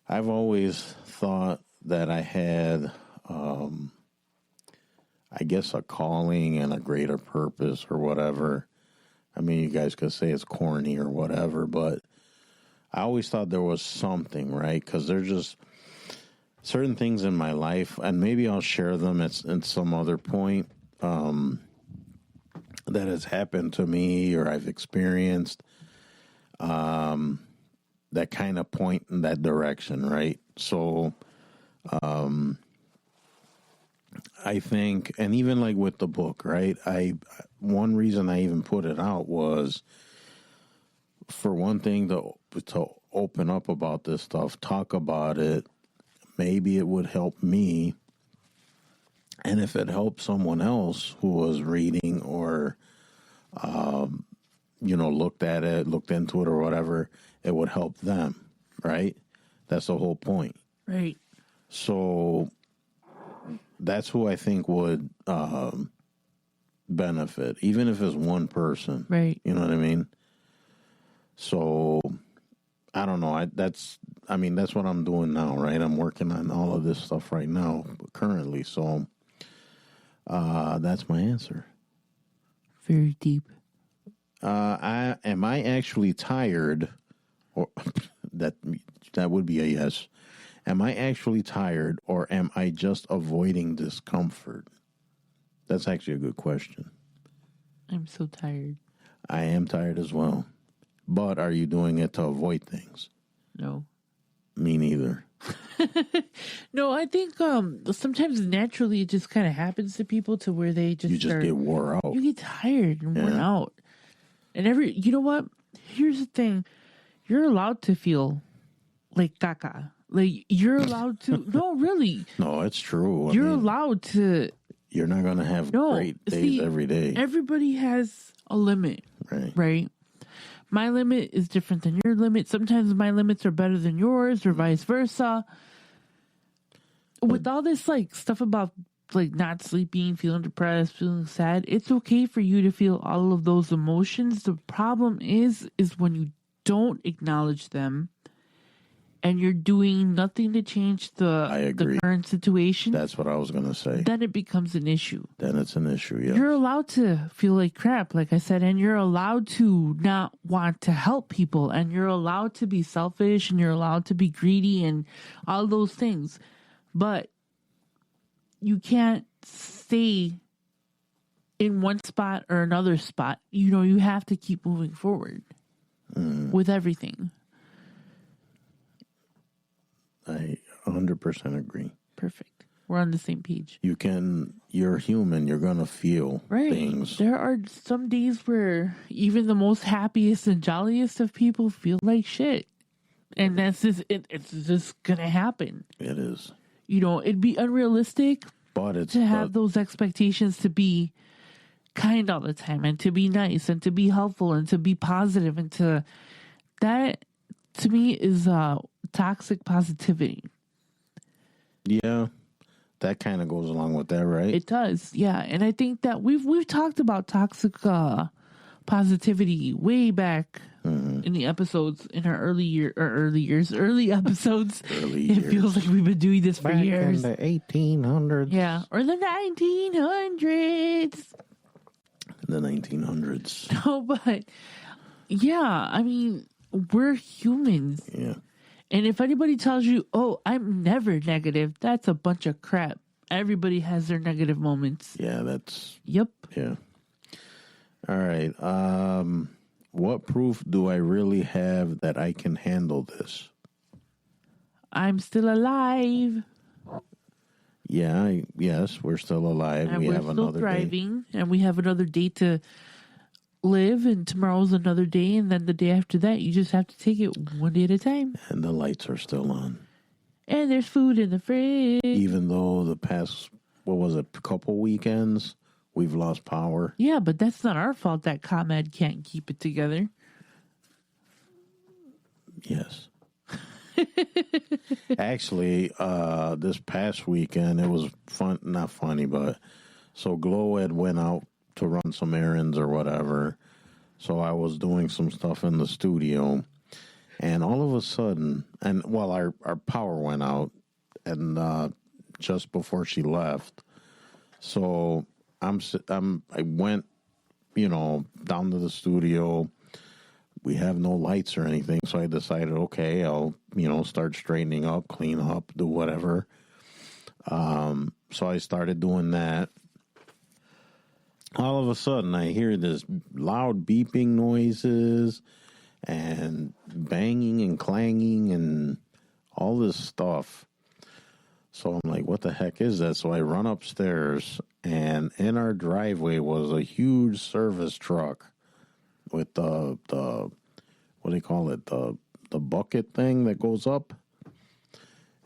Speaker 4: I've always thought that I had, I guess, a calling and a greater purpose or whatever. I mean, you guys could say it's corny or whatever, but I always thought there was something, right? Because there's just certain things in my life, and maybe I'll share them at some other point, that has happened to me or I've experienced, that kind of point in that direction, right? So, I think, and even like with the book, right? One reason I even put it out was, for one thing, to open up about this stuff, talk about it. Maybe it would help me. And if it helped someone else who was reading or, looked at it, looked into it or whatever, it would help them, right? That's the whole point.
Speaker 5: Right.
Speaker 4: So that's who I think would benefit, even if it's one person.
Speaker 5: Right.
Speaker 4: You know what I mean? So I don't know. That's what I'm doing now, right? I'm working on all of this stuff right now, currently. So that's my answer.
Speaker 5: Very deep.
Speaker 4: Am I actually tired? Or that would be a yes. Am I actually tired, or am I just avoiding discomfort? That's actually a good question.
Speaker 5: I'm so tired.
Speaker 4: I am tired as well. But are you doing it to avoid things?
Speaker 5: No.
Speaker 4: Me neither.
Speaker 5: No, I think sometimes naturally it just kind of happens to people to where they just
Speaker 4: get wore out.
Speaker 5: You get tired and worn out. And you know what? Here's the thing. You're allowed to feel like caca. Like, you're allowed to. No, really.
Speaker 4: No, it's true.
Speaker 5: You're allowed to.
Speaker 4: You're not going to have great days every day.
Speaker 5: Everybody has a limit. Right? My limit is different than your limit. Sometimes my limits are better than yours, or vice versa. With all this like stuff about like not sleeping, feeling depressed, feeling sad, it's okay for you to feel all of those emotions. The problem is when you don't acknowledge them and you're doing nothing to change
Speaker 4: I
Speaker 5: the
Speaker 4: agree.
Speaker 5: current situation,
Speaker 4: That's what I was going to say.
Speaker 5: then it becomes an issue.
Speaker 4: Then it's an issue, yeah.
Speaker 5: You're allowed to feel like crap, like I said, and you're allowed to not want to help people, and you're allowed to be selfish, and you're allowed to be greedy, and all those things. But you can't stay in one spot or another spot. You know, you have to keep moving forward with everything.
Speaker 4: I 100% agree.
Speaker 5: Perfect. We're on the same page.
Speaker 4: You're human, you're going to feel
Speaker 5: Right.
Speaker 4: things.
Speaker 5: There are some days where even the most happiest and jolliest of people feel like shit. And that's just, it's just going to happen.
Speaker 4: It is.
Speaker 5: You know, it'd be unrealistic
Speaker 4: But it's
Speaker 5: to have those expectations to be kind all the time and to be nice and to be helpful and to be positive and that to me is toxic positivity.
Speaker 4: yeah. That kind of goes along with that, right?
Speaker 5: It does, yeah. And I think that we've talked about toxic positivity way back in the episodes in our early episodes.
Speaker 4: Early
Speaker 5: It
Speaker 4: years.
Speaker 5: feels like we've been doing this for
Speaker 4: Back
Speaker 5: years.
Speaker 4: in the 1800s.
Speaker 5: Yeah, or the 1900s.
Speaker 4: The 1900s.
Speaker 5: No, but yeah, I mean, we're humans.
Speaker 4: Yeah.
Speaker 5: And if anybody tells you, oh, I'm never negative, that's a bunch of crap. Everybody has their negative moments.
Speaker 4: Yeah, that's...
Speaker 5: Yep.
Speaker 4: Yeah. All right. What proof do I really have that I can handle this?
Speaker 5: I'm still alive.
Speaker 4: Yeah, yes, we're still alive.
Speaker 5: And
Speaker 4: we
Speaker 5: we're
Speaker 4: have
Speaker 5: still
Speaker 4: another day.
Speaker 5: thriving. And we have another day to live. And tomorrow's another day. And then the day after that, you just have to take it one day at a time.
Speaker 4: And the lights are still on.
Speaker 5: And there's food in the fridge.
Speaker 4: Even though the past, couple weekends, we've lost power.
Speaker 5: Yeah, but that's not our fault that ComEd can't keep it together.
Speaker 4: Yes. Actually, this past weekend, it was not funny, but so Glo had went out to run some errands or whatever. So I was doing some stuff in the studio, and all of a sudden, our power went out, and just before she left, so I went, down to the studio. We have no lights or anything, so I decided, okay, I'll, start straightening up, clean up, do whatever. So I started doing that. All of a sudden, I hear this loud beeping noises and banging and clanging and all this stuff. So I'm like, what the heck is that? So I run upstairs, and in our driveway was a huge service truck with the what do you call it? The bucket thing that goes up.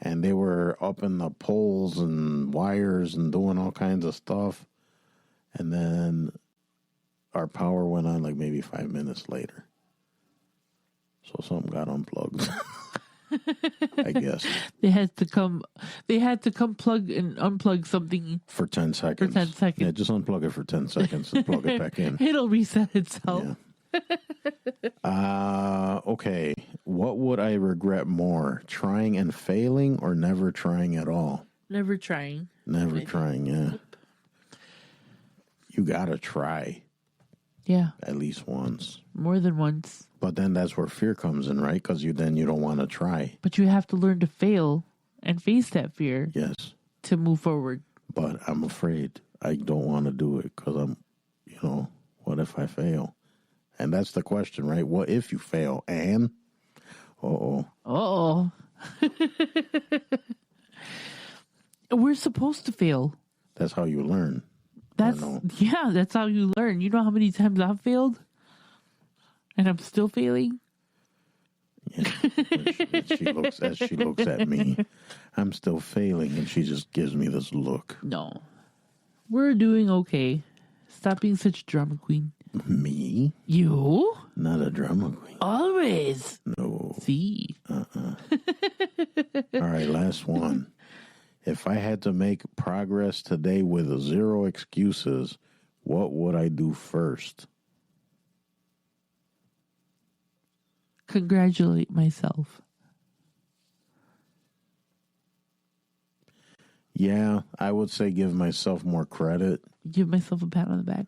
Speaker 4: And they were up in the poles and wires and doing all kinds of stuff. And then our power went on like maybe 5 minutes later. So something got unplugged. I guess.
Speaker 5: They had to come plug and unplug something
Speaker 4: For 10 seconds.
Speaker 5: 10 seconds.
Speaker 4: Yeah, just unplug it for 10 seconds and plug it back in.
Speaker 5: It'll reset itself.
Speaker 4: Yeah. Okay. What would I regret more? Trying and failing or never trying at all?
Speaker 5: Never trying.
Speaker 4: Never trying, yeah. You gotta try
Speaker 5: Yeah.
Speaker 4: at least once.
Speaker 5: More than once.
Speaker 4: But then that's where fear comes in, right? Because you don't want to try.
Speaker 5: But you have to learn to fail and face that fear
Speaker 4: Yes.
Speaker 5: to move forward.
Speaker 4: But I'm afraid. I don't want to do it because I'm, what if I fail? And that's the question, right? What if you fail? And,
Speaker 5: Uh-oh. We're supposed to fail.
Speaker 4: that's how you learn.
Speaker 5: That's how you learn. You know how many times I've failed? And I'm still failing?
Speaker 4: Yeah. As she looks at me, I'm still failing, and she just gives me this look.
Speaker 5: No. We're doing okay. Stop being such a drama queen.
Speaker 4: Me?
Speaker 5: You?
Speaker 4: Not a drama queen.
Speaker 5: Always.
Speaker 4: No.
Speaker 5: See?
Speaker 4: All right, last one. If I had to make progress today with 0 excuses, what would I do first?
Speaker 5: Congratulate myself.
Speaker 4: Yeah, I would say give myself more credit.
Speaker 5: Give myself a pat on the back.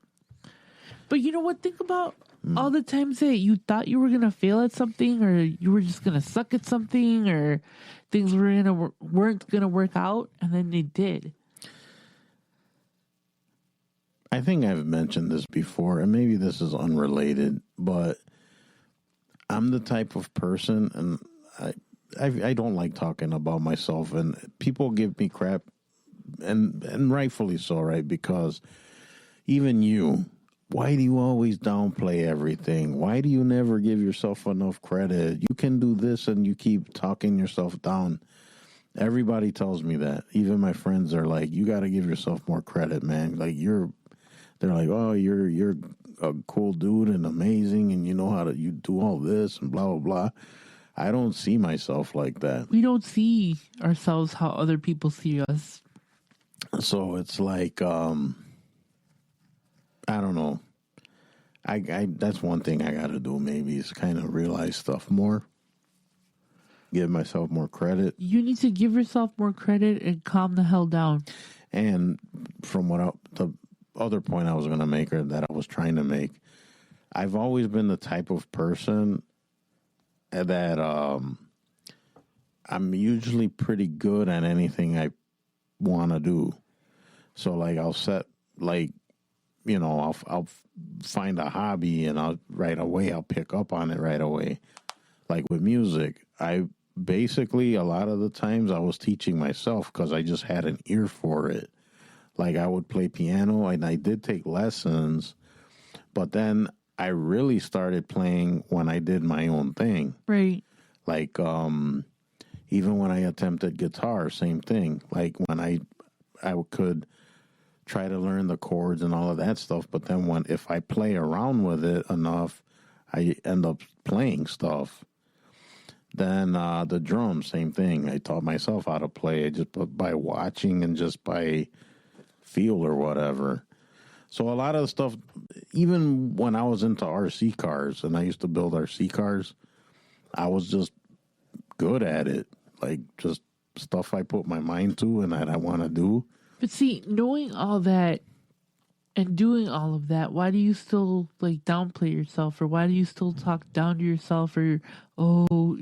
Speaker 5: But you know what? Think about all the times that you thought you were going to fail at something, or you were just going to suck at something, or things weren't going to work out, and then they did.
Speaker 4: I think I've mentioned this before, and maybe this is unrelated, but I'm the type of person, and I don't like talking about myself, and people give me crap, and rightfully so, right? Because even you, why do you always downplay everything? Why do you never give yourself enough credit? You can do this, and you keep talking yourself down. Everybody tells me that. Even my friends are like, you got to give yourself more credit, man. Like they're like, oh, you're a cool dude and amazing, and you know how to, you do all this and blah, blah, blah. I don't see myself like that.
Speaker 5: We don't see ourselves how other people see us.
Speaker 4: So it's like, I don't know. I that's one thing I got to do maybe is kind of realize stuff more. Give myself more credit.
Speaker 5: You need to give yourself more credit and calm the hell down.
Speaker 4: And from the other point I was going to make, or that I was trying to make, I've always been the type of person that I'm usually pretty good at anything I want to do. So like I'll set, like, you know, I'll find a hobby and I'll pick up on it right away. Like with music, I basically, a lot of the times I was teaching myself because I just had an ear for it. Like I would play piano and I did take lessons, but then I really started playing when I did my own thing.
Speaker 5: Right.
Speaker 4: Like, even when I attempted guitar, same thing. Like when I could try to learn the chords and all of that stuff, but then if I play around with it enough, I end up playing stuff. Then the drums, same thing. I taught myself how to play it just by watching and just by feel or whatever. So a lot of the stuff, even when I was into RC cars and I used to build RC cars, I was just good at it. Like just stuff I put my mind to and that I want to do.
Speaker 5: But see, knowing all that and doing all of that, why do you still like downplay yourself, or why do you still talk down to yourself, or oh,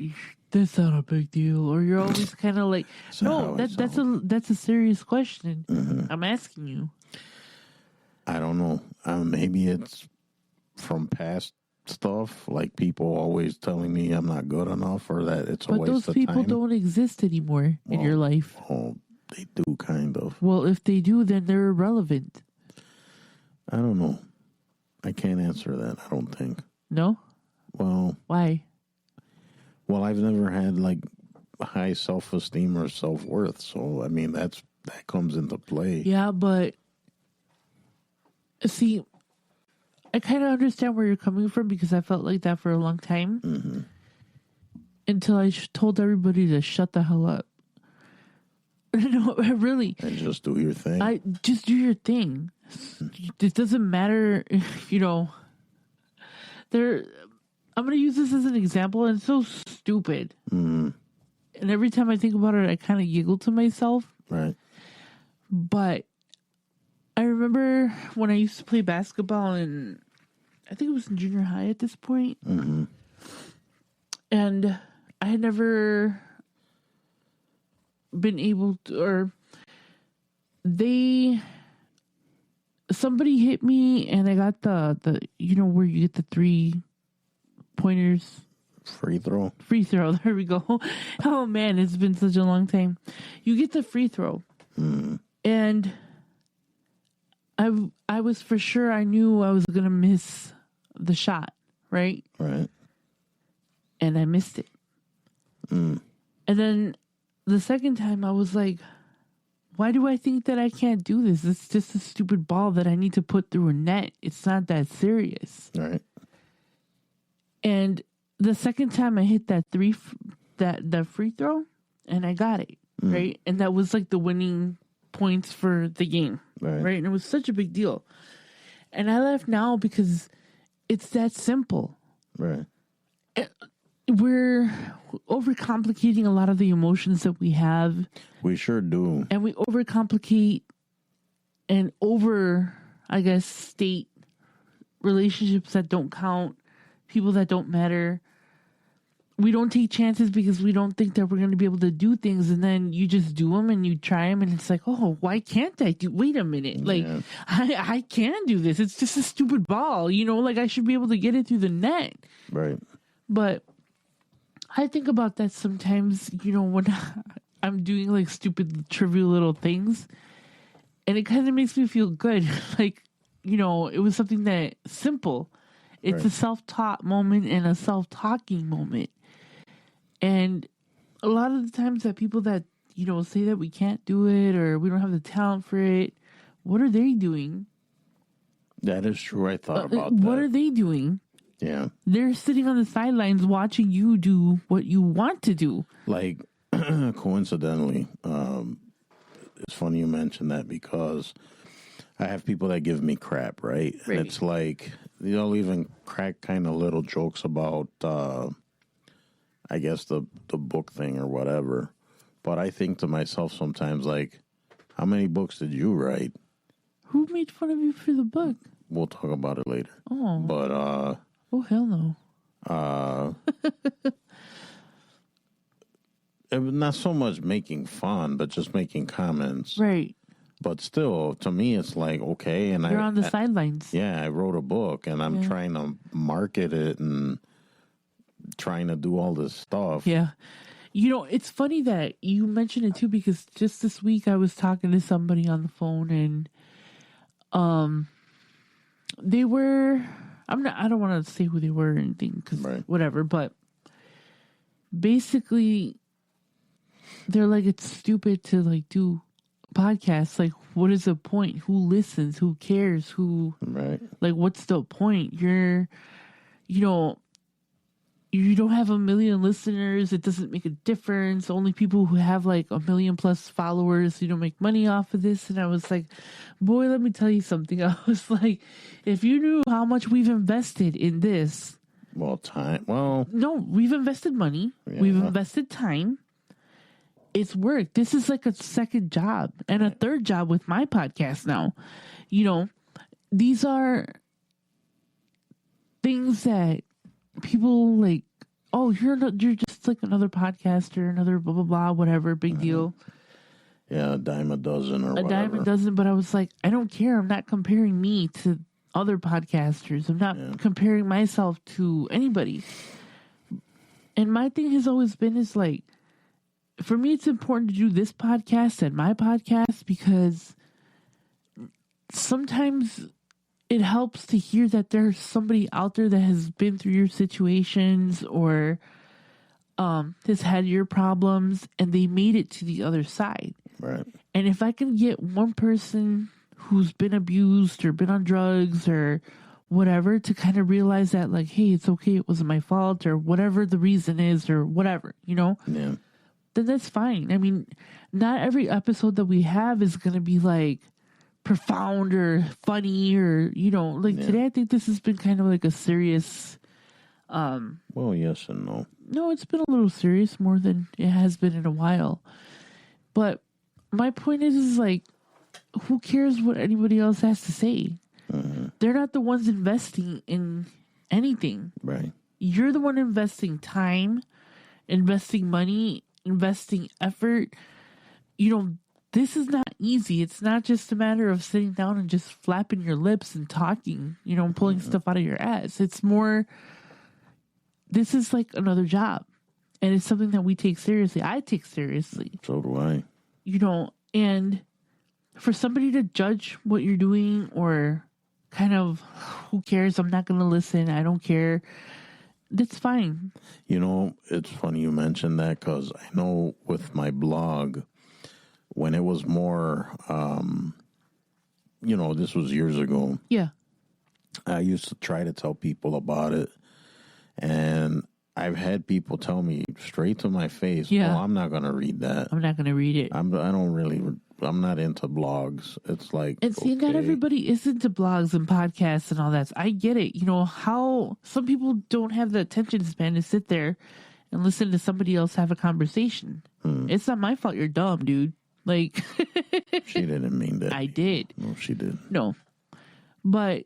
Speaker 5: that's not a big deal, or you're always kind of like, no, that's a serious question. Mm-hmm. I'm asking you.
Speaker 4: I don't know. Maybe it's from past stuff, like people always telling me I'm not good enough, or that it's a waste of time. But those people
Speaker 5: don't exist anymore in your life.
Speaker 4: Oh, they do, kind of.
Speaker 5: Well, if they do, then they're irrelevant.
Speaker 4: I don't know. I can't answer that, I don't think.
Speaker 5: No?
Speaker 4: Well.
Speaker 5: Why?
Speaker 4: Well, I've never had, like, high self-esteem or self-worth, so, I mean, that comes into play.
Speaker 5: Yeah, but, see, I kind of understand where you're coming from, because I felt like that for a long time.
Speaker 4: Mm-hmm.
Speaker 5: Until I told everybody to shut the hell up. No, really.
Speaker 4: And just do your thing.
Speaker 5: Just do your thing. It doesn't matter if, you know, I'm going to use this as an example, and it's so stupid.
Speaker 4: Mm-hmm.
Speaker 5: And every time I think about it, I kind of giggle to myself.
Speaker 4: Right.
Speaker 5: But I remember when I used to play basketball in, I think it was in junior high at this point.
Speaker 4: Mm-hmm.
Speaker 5: And I had never been able to, or somebody hit me and I got the you know where you get the 3 pointers.
Speaker 4: Free throw.
Speaker 5: There we go. Oh man, it's been such a long time. You get the free throw.
Speaker 4: Mm.
Speaker 5: And I was for sure, I knew I was going to miss the shot, right?
Speaker 4: Right.
Speaker 5: And I missed it.
Speaker 4: Mm.
Speaker 5: And then the second time I was like, why do I think that I can't do this? It's just a stupid ball that I need to put through a net. It's not that serious.
Speaker 4: Right.
Speaker 5: And the second time I hit that free throw, and I got it, right? And that was like the winning points for the game, right? And it was such a big deal. And I left now because it's that simple.
Speaker 4: Right.
Speaker 5: we're overcomplicating a lot of the emotions that we have,
Speaker 4: We sure do.
Speaker 5: and we overcomplicate and state relationships that don't count, people that don't matter. We don't take chances because we don't think that we're going to be able to do things, and then you just do them and you try them, and it's like, oh, why can't I do? Wait a minute, like
Speaker 4: Yeah.
Speaker 5: I can do this. It's just a stupid ball, like I should be able to get it through the net.
Speaker 4: Right.
Speaker 5: But I think about that sometimes, when I'm doing like stupid, trivial little things, and it kind of makes me feel good. Like, it was something that simple. It's
Speaker 4: Right.
Speaker 5: a self-taught moment and a self-talking moment. And a lot of the times that people that, say that we can't do it or we don't have the talent for it, what are they doing?
Speaker 4: That is true. I thought about that.
Speaker 5: What are they doing?
Speaker 4: Yeah.
Speaker 5: They're sitting on the sidelines watching you do what you want to do.
Speaker 4: Like, coincidentally, it's funny you mentioned that because I have people that give me crap, right?
Speaker 5: Right.
Speaker 4: And it's like, they'll even crack kind of little jokes about, I guess, the book thing or whatever. But I think to myself sometimes, like, how many books did you write?
Speaker 5: Who made fun of you for the book?
Speaker 4: We'll talk about it later.
Speaker 5: Oh.
Speaker 4: But,
Speaker 5: Oh, hell no.
Speaker 4: it was not so much making fun, but just making comments.
Speaker 5: Right.
Speaker 4: But still, to me, it's like, okay. And
Speaker 5: You're on the sidelines.
Speaker 4: Yeah, I wrote a book and I'm trying to market it and trying to do all this stuff.
Speaker 5: Yeah. It's funny that you mentioned it too, because just this week I was talking to somebody on the phone, and they were, I don't want to say who they were or anything, because
Speaker 4: Right.
Speaker 5: whatever, but basically they're like, it's stupid to like do podcasts. Like, what is the point? Who listens? Who cares?
Speaker 4: Right.
Speaker 5: Like, what's the point? You don't have 1 million listeners. It doesn't make a difference. Only people who have like 1 million plus followers, make money off of this. And I was like, boy, let me tell you something. I was like, if you knew how much we've invested in this.
Speaker 4: Well, time. Well,
Speaker 5: No, we've invested money.
Speaker 4: Yeah.
Speaker 5: We've invested time. It's work. This is like a second job and a third job with my podcast now. These are things that people like, oh, you're just like another podcaster, another blah, blah, blah, whatever, big deal.
Speaker 4: yeah, a dime a dozen or
Speaker 5: A
Speaker 4: whatever.
Speaker 5: dime a dozen. But I was like, I don't care. I'm not comparing me to other podcasters. I'm not comparing myself to anybody. And my thing has always been is like, for me, it's important to do this podcast and my podcast because sometimes it helps to hear that there's somebody out there that has been through your situations or has had your problems and they made it to the other side.
Speaker 4: Right.
Speaker 5: And if I can get one person who's been abused or been on drugs or whatever to kind of realize that, like, hey, it's okay, it wasn't my fault, or whatever the reason is, or whatever,
Speaker 4: Yeah.
Speaker 5: then that's fine. I mean, not every episode that we have is going to be like profound or funny or, today I think this has been kind of like a serious.
Speaker 4: Well, yes and no.
Speaker 5: No, it's been a little serious more than it has been in a while. But my point is like, who cares what anybody else has to say? They're not the ones investing in anything.
Speaker 4: Right.
Speaker 5: You're the one investing time, investing money, investing effort. This is not easy. It's not just a matter of sitting down and just flapping your lips and talking, and pulling stuff out of your ass. It's more, this is like another job. And it's something that we take seriously. I take seriously.
Speaker 4: So do I.
Speaker 5: And for somebody to judge what you're doing or kind of, who cares? I'm not going to listen. I don't care. That's fine.
Speaker 4: It's funny you mentioned that because I know with my blog, when it was more, this was years ago,
Speaker 5: Yeah.
Speaker 4: I used to try to tell people about it. And I've had people tell me straight to my face,
Speaker 5: Yeah.
Speaker 4: "Oh, I'm not going to read that.
Speaker 5: I'm not going to read it.
Speaker 4: I don't really I'm not into blogs. It's like,
Speaker 5: And see, not everybody is into blogs and podcasts and all that. So I get it. You know, how some people don't have the attention span to sit there and listen to somebody else have a conversation. It's not my fault you're dumb, dude. Like,
Speaker 4: She didn't mean that.
Speaker 5: I did.
Speaker 4: No, she didn't.
Speaker 5: No. But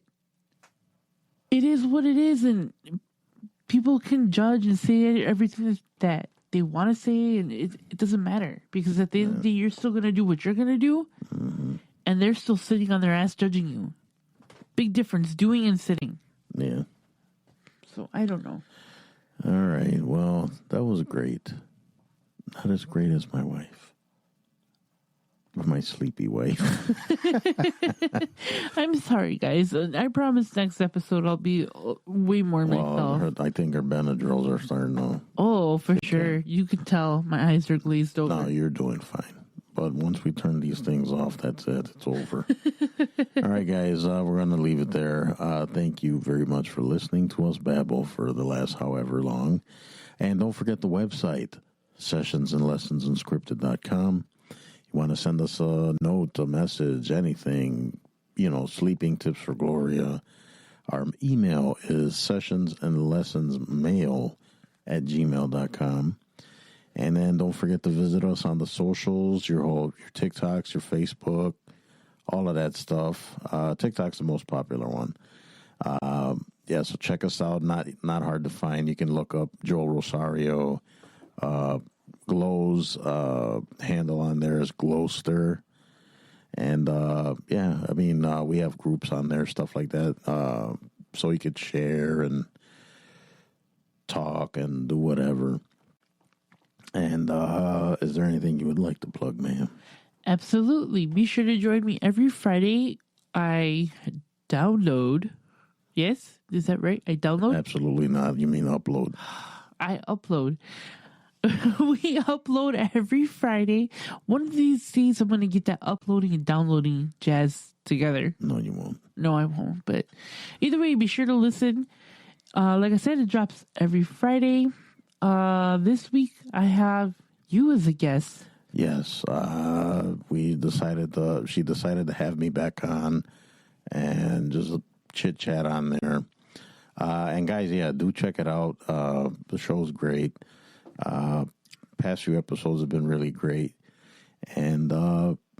Speaker 5: it is what it is, and people can judge and say everything that they want to say, and it doesn't matter, because at the end of the day, you're still going to do what you're going to do, and they're still sitting on their ass judging you. Big difference, doing and sitting.
Speaker 4: Yeah.
Speaker 5: So I don't know.
Speaker 4: All right. Well, that was great. Not as great as my wife. My sleepy wife.
Speaker 5: I'm sorry, guys. I promise next episode I'll be way more myself.
Speaker 4: I think her Benadryls are starting to...
Speaker 5: Oh, for sure. You can tell my eyes are glazed over.
Speaker 4: No, you're doing fine. But once we turn these things off, that's it. It's over. All right, guys, we're going to leave it there. Thank you very much for listening to us babble for the last however long. And don't forget the website, sessionsandlessonsunscripted.com. You want to send us a note, a message, anything, sleeping tips for Gloria. Our email is sessionsandlessonsmail@gmail.com. And then don't forget to visit us on the socials, your TikToks, your Facebook, all of that stuff. TikTok's the most popular one. So check us out. Not hard to find. You can look up Joel Rosario. Glo's handle on there is Glowster. And we have groups on there, stuff like that. So you could share and talk and do whatever. And is there anything you would like to plug, ma'am?
Speaker 5: Absolutely. Be sure to join me every Friday. I download. Yes? Is that right? I download?
Speaker 4: Absolutely not. You mean upload.
Speaker 5: I upload. We upload every Friday. One of these days, I'm going to get that uploading and downloading jazz together.
Speaker 4: No, you won't.
Speaker 5: No, I won't. But either way, be sure to listen. Like I said, it drops every Friday. This week, I have you as a guest.
Speaker 4: Yes. She decided to have me back on and just chit chat on there. And guys, do check it out. The show's great. Past few episodes have been really great. And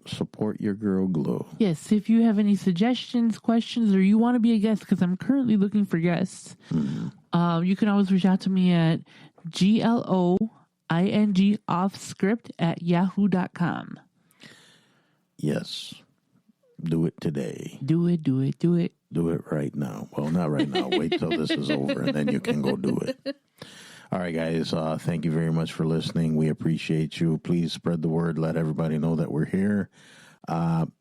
Speaker 4: support your girl Glo.
Speaker 5: Yes, if you have any suggestions, questions, or you want to be a guest, because I'm currently looking for guests, you can always reach out to me at GLOING_offscript@yahoo.com.
Speaker 4: Yes. Do it today.
Speaker 5: Do it.
Speaker 4: Do it right now. Well, not right now. Wait till this is over, and then you can go do it. All right, guys. Thank you very much for listening. We appreciate you. Please spread the word. Let everybody know that we're here.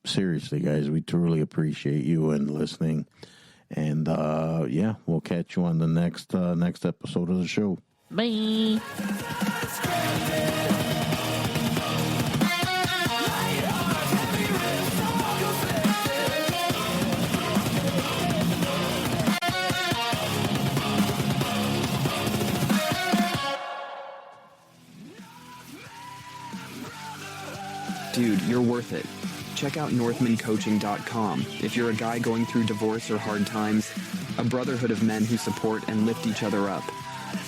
Speaker 4: Seriously, guys, we truly appreciate you and listening. And, we'll catch you on the next episode of the show.
Speaker 5: Bye.
Speaker 6: Dude, you're worth it. Check out NorthmanCoaching.com if you're a guy going through divorce or hard times, a brotherhood of men who support and lift each other up.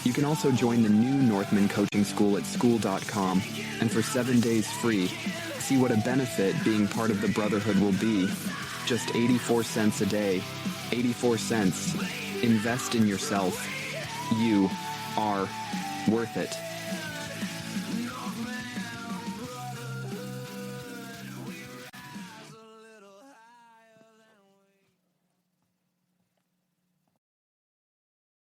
Speaker 6: You can also join the new Northman Coaching School at school.com, and for 7 days free, see what a benefit being part of the brotherhood will be. Just 84 cents a day. 84 cents. Invest in yourself. You are worth it.